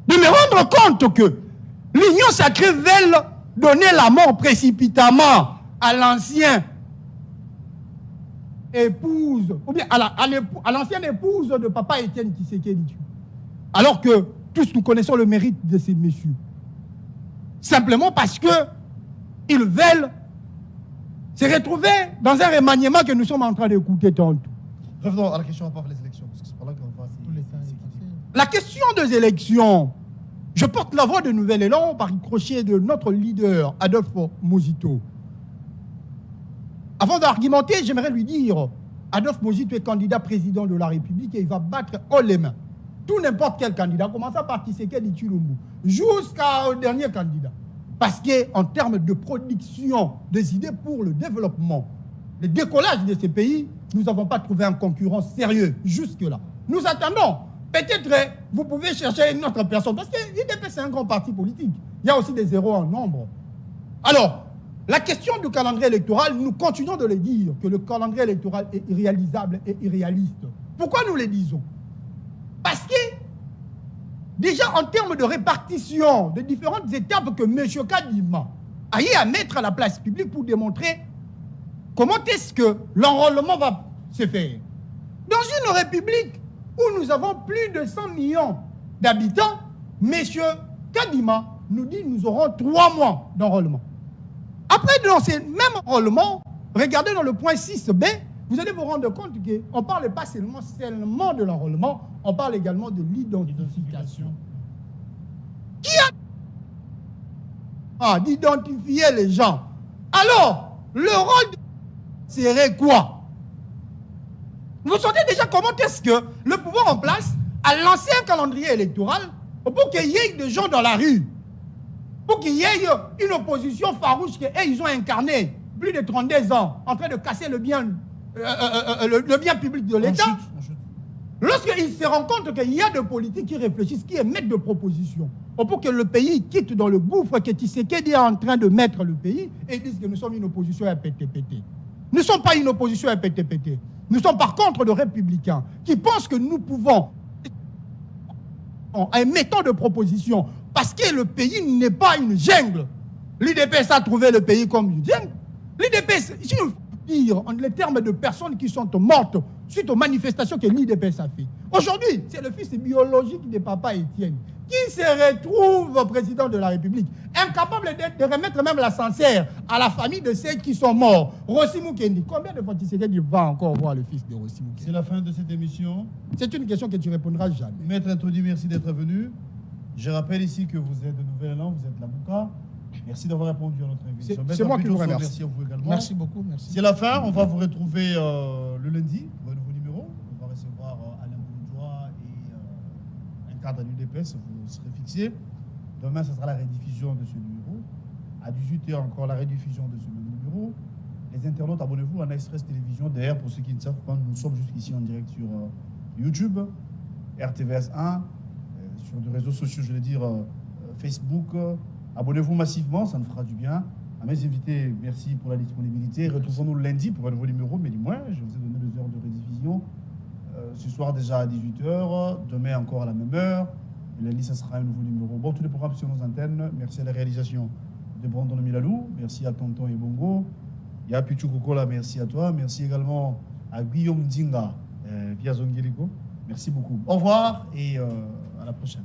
Speaker 4: De me rendre compte que l'Union sacrée veut donner la mort précipitamment à l'ancien épouse, ou bien à l'ancienne épouse de papa Étienne Tshisekedi. Alors que tous nous connaissons le mérite de ces messieurs. Simplement parce que ils veulent se retrouver dans un remaniement que nous sommes en train d'écouter tantôt.
Speaker 1: Revenons à la question à part les élections, parce que c'est pas là qu'on va...
Speaker 4: La question des élections, je porte la voix de Nouvel Élan par crochet de notre leader, Adolphe Mozito. Avant d'argumenter, j'aimerais lui dire, Adolphe Mozito est candidat président de la République et il va battre haut les mains tout n'importe quel candidat, commençant par Tshisekedi Tshilombo, jusqu'au dernier candidat. Parce qu'en termes de production des idées pour le développement, le décollage de ces pays, nous n'avons pas trouvé un concurrent sérieux jusque-là. Nous attendons. Peut-être vous pouvez chercher une autre personne, parce que l'IDP c'est un grand parti politique. Il y a aussi des zéros en nombre. Alors, la question du calendrier électoral, nous continuons de le dire, que le calendrier électoral est irréalisable et irréaliste. Pourquoi nous le disons? Parce que, déjà en termes de répartition de différentes étapes que M. Kadima a eu à mettre à la place publique pour démontrer comment est-ce que l'enrôlement va se faire. Dans une république où nous avons plus de 100 millions d'habitants, M. Kadima nous dit que nous aurons 3 mois d'enrôlement. Après, dans ces mêmes enrôlements, regardez dans le point 6b, vous allez vous rendre compte qu'on ne parle pas seulement de l'enrôlement, on parle également de l'identification. Qui a d'identifier les gens? Alors, le rôle serait quoi? Vous sentez déjà comment est-ce que le pouvoir en place a lancé un calendrier électoral pour qu'il y ait des gens dans la rue, pour qu'il y ait une opposition farouche qu'ils ont incarnée plus de 32 ans en train de casser le bien public de l'État. Lorsqu'ils se rendent compte qu'il y a des politiques qui réfléchissent, qui émettent des propositions, pour que le pays quitte dans le gouffre que Tshisekedi est en train de mettre le pays, et ils disent que nous sommes une opposition à pété-pété. Nous ne sommes pas une opposition à pété-pété. Nous sommes par contre des républicains qui pensent que nous pouvons, en émettant des propositions, parce que le pays n'est pas une jungle. L'UDPS a trouvé le pays comme une jungle. L'UDPS, si on dire en les termes de personnes qui sont mortes suite aux manifestations que l'UDPS a fait. Aujourd'hui, c'est le fils biologique de papa Étienne qui se retrouve président de la République, incapable de remettre même l'ascenseur à la famille de ceux qui sont morts. Rossi Mukendi, combien de fois Tshisekedi va encore voir le fils de Rossi Mukendi?
Speaker 1: C'est la fin de cette émission.
Speaker 4: C'est une question que tu répondras jamais.
Speaker 1: Maître Anthony, merci d'être venu. Je rappelle ici que vous êtes de Nouvel-Élan, vous êtes de la Mouka. Merci d'avoir répondu à notre invitation.
Speaker 4: C'est moi qui vous remercie.
Speaker 1: Merci à vous également.
Speaker 2: Merci beaucoup. Merci.
Speaker 1: C'est la fin. On va vous retrouver le lundi pour un nouveau numéro. On va recevoir Alain Bourgeois et un cadre de l'UDPS. Vous serez fixés. Demain, ce sera la rediffusion de ce numéro. À 18h, encore la rediffusion de ce numéro. Les internautes, abonnez-vous à Express Télévision. D'ailleurs, pour ceux qui ne savent pas, nous sommes jusqu'ici en direct sur YouTube, RTVS 1, sur des réseaux sociaux, je vais dire Facebook. Abonnez-vous massivement, ça nous fera du bien. À mes invités, merci pour la disponibilité. Retrouvons-nous lundi pour un nouveau numéro, mais du moins, je vous ai donné 2 heures de rediffusion. Ce soir déjà à 18h, demain encore à la même heure. Et lundi, ça sera un nouveau numéro. Bon, tous les programmes sur nos antennes. Merci à la réalisation de Brandon Milalou. Merci à Tonton et Bongo. Il y a Pichu Kokola, merci à toi. Merci également à Guillaume Dzinga, via Zongiriko. Merci beaucoup. Au revoir et à la prochaine.